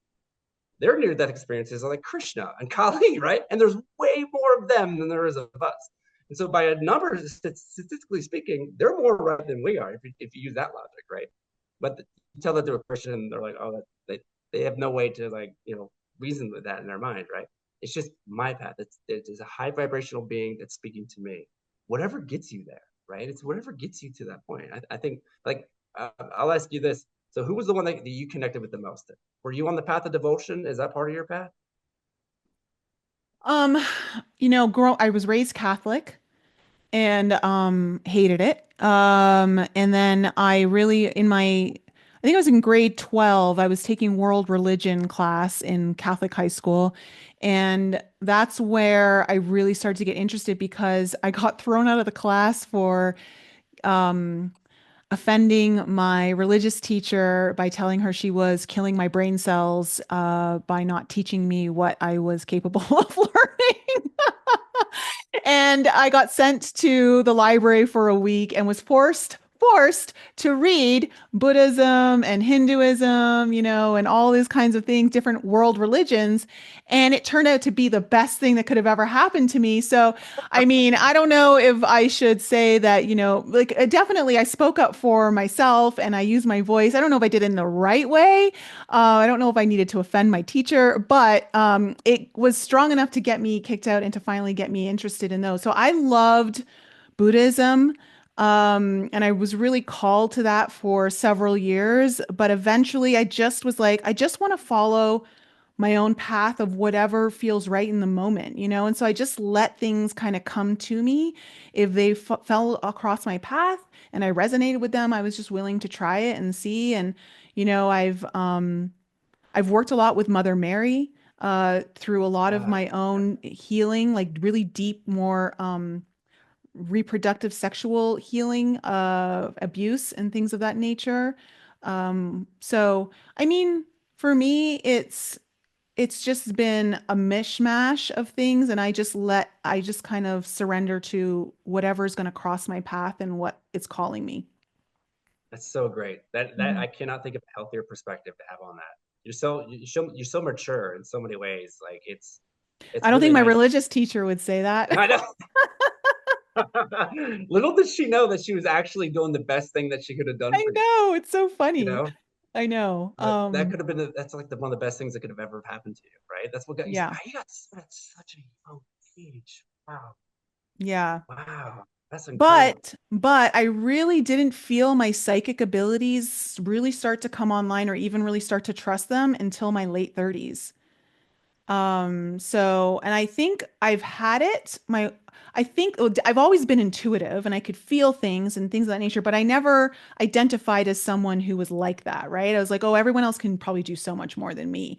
their near death experiences are like Krishna and Kali, right? And there's way more of them than there is of us. And so, by a number, statistically speaking, they're more right than we are if you use that logic, right? But you tell that to a Christian, and they're like, oh, they have no way to like reason with that in their mind, right? It's just my path. It's a high vibrational being that's speaking to me. Whatever gets you there, right? It's whatever gets you to that point. I think like I'll ask you this: so, who was the one that you connected with the most? Were you on the path of devotion? Is that part of your path? Um, I was raised Catholic and hated it. And then I think I was in grade 12, I was taking world religion class in Catholic high school. And that's where I really started to get interested because I got thrown out of the class for um offending my religious teacher by telling her she was killing my brain cells by not teaching me what I was capable of learning. And I got sent to the library for a week and was forced to read Buddhism and Hinduism, and all these kinds of things, different world religions. And it turned out to be the best thing that could have ever happened to me. So, I mean, I don't know if I should say that, like definitely I spoke up for myself and I used my voice. I don't know if I did it in the right way. I don't know if I needed to offend my teacher, but it was strong enough to get me kicked out and to finally get me interested in those. So I loved Buddhism. And I was really called to that for several years, but eventually I just was like, I just want to follow my own path of whatever feels right in the moment, you know? And so I just let things kind of come to me. If they f fell across my path and I resonated with them, I was just willing to try it and see. And, you know, I've worked a lot with Mother Mary through a lot of Ah, my own healing, like really deep, more reproductive sexual healing, abuse and things of that nature. So I mean, for me, it's just been a mishmash of things, and I just kind of surrender to whatever's going to cross my path and what it's calling me. that's so great. That Mhm. I cannot think of a healthier perspective to have on that. You're so mature in so many ways. Like I it's don't think really my nice. religious teacher would say that. I know. Little did she know that she was actually doing the best thing that she could have done I for you. know, it's so You funny. know, I know. but that could have been that's like one of the best things that could have ever happened to you, right? That's what got you. Yeah. You got at such a young age. Wow, Yeah. wow, that's incredible. But I really didn't feel my psychic abilities really start to come online or even really start to trust them until my late 30s. So, and I think I've had it. I think I've always been intuitive and I could feel things and things of that nature, but I never identified as someone who was like that, right? I was like, oh, everyone else can probably do so much more than me.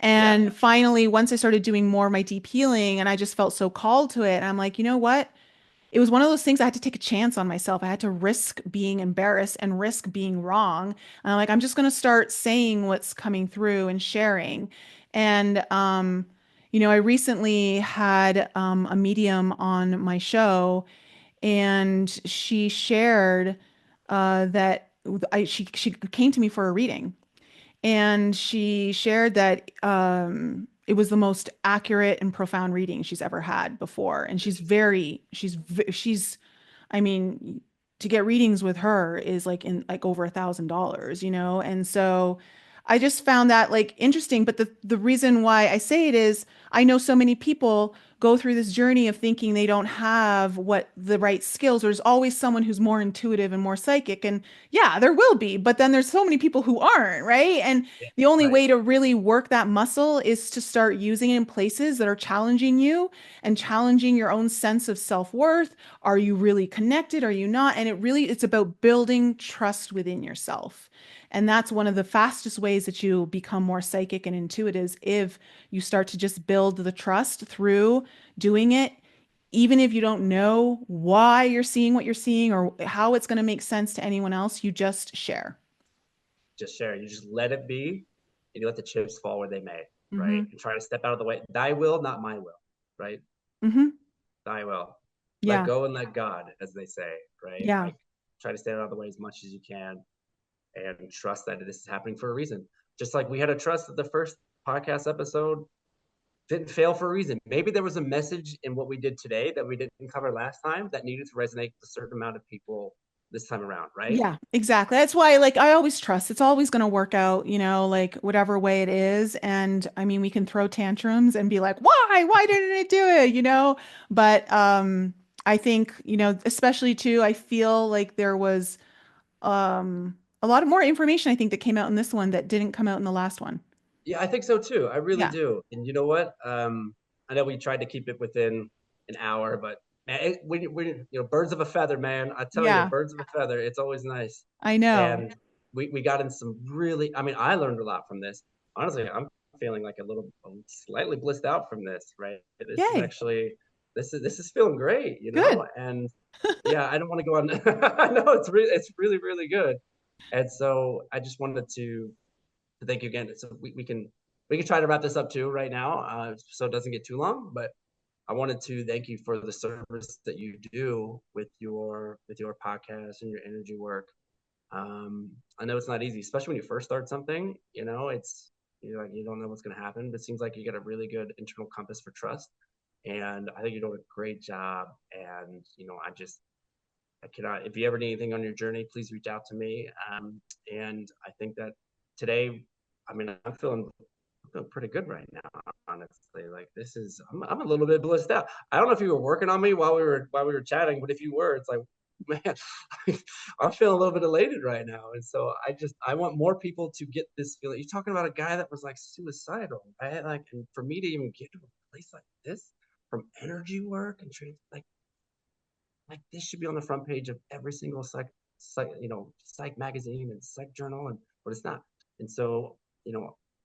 Yeah, And finally, once I started doing more of my deep healing and I just felt so called to it, I'm like, you know what? It was one of those things I had to take a chance on myself. I had to risk being embarrassed and risk being wrong. And I'm like, I'm just going to start saying what's coming through and sharing. And, you know, I recently had a medium on my show, and she shared that she came to me for a reading, and she shared that it was the most accurate and profound reading she's ever had before. And she's I mean, to get readings with her is like in like over $1,000, you know? And so I just found that like interesting. But the reason why I say it is I know so many people go through this journey of thinking they don't have what the right skills. There's always someone who's more intuitive and more psychic. And yeah, there will be, but then there's so many people who aren't, right? And yeah, the only right. way to really work that muscle is to start using it in places that are challenging you and challenging your own sense of self-worth. Are you really connected? Are you not? And it's about building trust within yourself. And that's one of the fastest ways that you become more psychic and intuitive is if you start to just build the trust through doing it, even if you don't know why you're seeing what you're seeing or how it's going to make sense to anyone else, you just share. Just share. You just let it be, and you let the chips fall where they may, right? Hmm. And try to step out of the way. Thy will, not my will, right? Hmm. Thy will. Let Yeah. go and let God, as they say, right? Yeah. Like try to stay out of the way as much as you can and trust that this is happening for a reason. Just like we had to trust that the first podcast episode didn't fail for a reason. Maybe there was a message in what we did today that we didn't cover last time that needed to resonate with a certain amount of people this time around, right? Yeah, exactly. That's why, like, I always trust it's always going to work out, you know, like whatever way it is. And I mean, we can throw tantrums and be like, why? Why didn't it do it? You know, but I think, you know, especially too, I feel like there was a lot of more information I think that came out in this one that didn't come out in the last one. Yeah, I think so too. I really Yeah. do. And you know what? I know we tried to keep it within an hour, but man, birds of a feather, man. I tell you, Yeah, birds of a feather. It's always nice. I know. And we got in some really. I mean, I learned a lot from this. Honestly, I'm feeling like slightly blissed out from this. Right? This is Yay. actually this is feeling great. You Good. know, and yeah, I don't want to go on. I know it's really really good. And so I just wanted to thank you again. So we can try to wrap this up too right now, so it doesn't get too long. But I wanted to thank you for the service that you do with your podcast and your energy work. I know it's not easy, especially when you first start something. It's like you don't know what's going to happen, but it seems like you got a really good internal compass for trust, and I think you're doing a great job. And I cannot. If you ever need anything on your journey, please reach out to me. And I think that today, I mean, I'm feeling pretty good right now. Honestly, like this is, I'm a little bit blissed out. I don't know if you were working on me while we were chatting, but if you were, it's like, man, I'm feeling a little bit elated right now. And so I want more people to get this feeling. You're talking about a guy that was like suicidal, right? Like, and for me to even get to a place like this from energy work and like this should be on the front page of every single psych magazine and psych journal, but it's not. And so,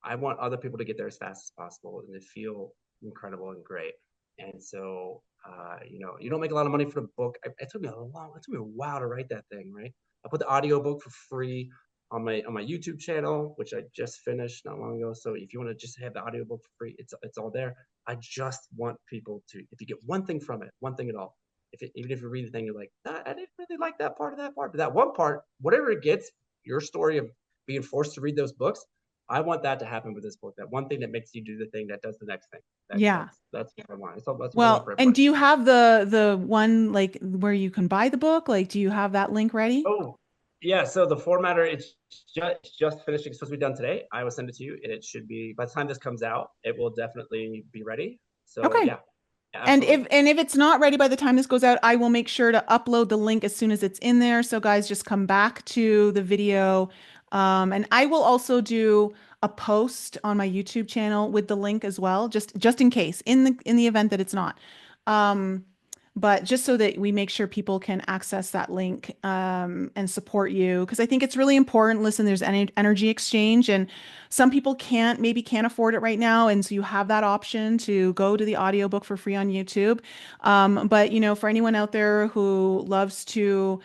I want other people to get there as fast as possible and to feel incredible and great. And so, you don't make a lot of money for the book. It took me a while to write that thing, right? I put the audio book for free on my YouTube channel, which I just finished not long ago. So if you want to just have the audio book for free, it's all there. I just want people to, if you get one thing from it, one thing at all, even if you read the thing, you're like, I didn't really like that part, but that one part, whatever it gets, your story of being forced to read those books, I want that to happen with this book. That one thing that makes you do the thing that does the next thing. Yeah. That's what I want. That's what I want Well, for and everybody. do you have the one like where you can buy the book? Like, do you have that link ready? Oh, yeah. So the formatter, it's just finishing. It's supposed to be done today. I will send it to you, and it should be, by the time this comes out, it will definitely be ready. So Okay. yeah, And absolutely. if it's not ready by the time this goes out, I will make sure to upload the link as soon as it's in there. So guys, just come back to the video. And I will also do a post on my YouTube channel with the link as well, just in case, in the event that it's not. Um, but just so that we make sure people can access that link and support you, because I think it's really important. Listen, there's energy exchange, and some people maybe can't afford it right now, and so you have that option to go to the audiobook for free on YouTube. But for anyone out there who loves to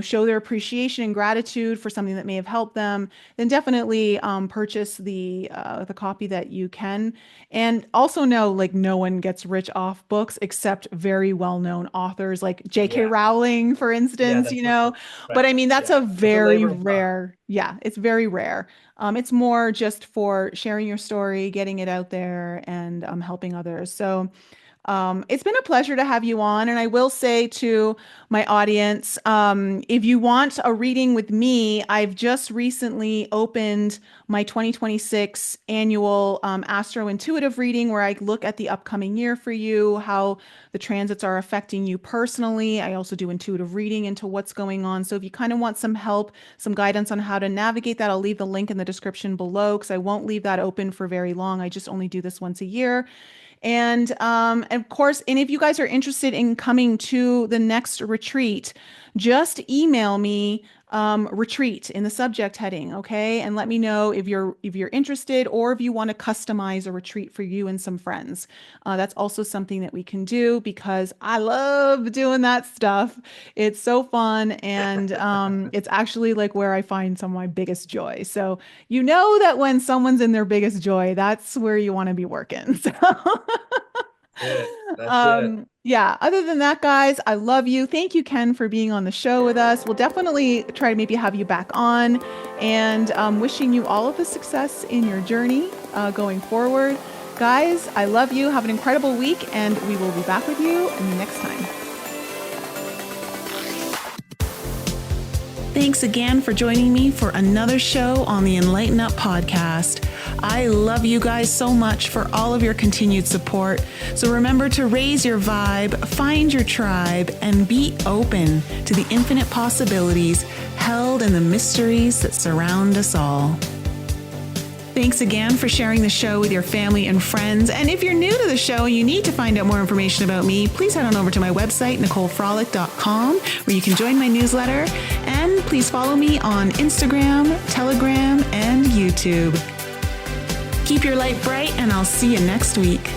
show their appreciation and gratitude for something that may have helped them, then definitely purchase the copy that you can. And also know, like, no one gets rich off books except very well-known authors like J.K. Yeah, Rowling, for yeah, instance, that's right. But Right. I mean, that's Yeah, a it's a very labor of love. rare, yeah, it's very rare. It's more just for sharing your story, getting it out there, and helping others. So it's been a pleasure to have you on. And I will say to my audience, if you want a reading with me, I've just recently opened my 2026 annual Astro-Intuitive reading where I look at the upcoming year for you, how the transits are affecting you personally. I also do intuitive reading into what's going on. So if you kind of want some help, some guidance on how to navigate that, I'll leave the link in the description below because I won't leave that open for very long. I just only do this once a year. And of course, and if you guys are interested in coming to the next retreat, just email me retreat in the subject heading, okay? And let me know if you're interested or if you want to customize a retreat for you and some friends. That's also something that we can do because I love doing that stuff. It's so fun, and it's actually like where I find some of my biggest joy. So you know that when someone's in their biggest joy, that's where you want to be working. So That's it. yeah, other than that, guys, I love you. Thank you, Ken, for being on the show with us. We'll definitely try to maybe have you back on, and wishing you all of the success in your journey going forward. Guys, I love you. Have an incredible week, and we will be back with you next time. Thanks again for joining me for another show on the Enlighten Up podcast. I love you guys so much for all of your continued support. So remember to raise your vibe, find your tribe, and be open to the infinite possibilities held in the mysteries that surround us all. Thanks again for sharing the show with your family and friends. And if you're new to the show and you need to find out more information about me, please head on over to my website, NicoleFrolick.com, where you can join my newsletter. And please follow me on Instagram, Telegram, and YouTube. Keep your light bright, and I'll see you next week.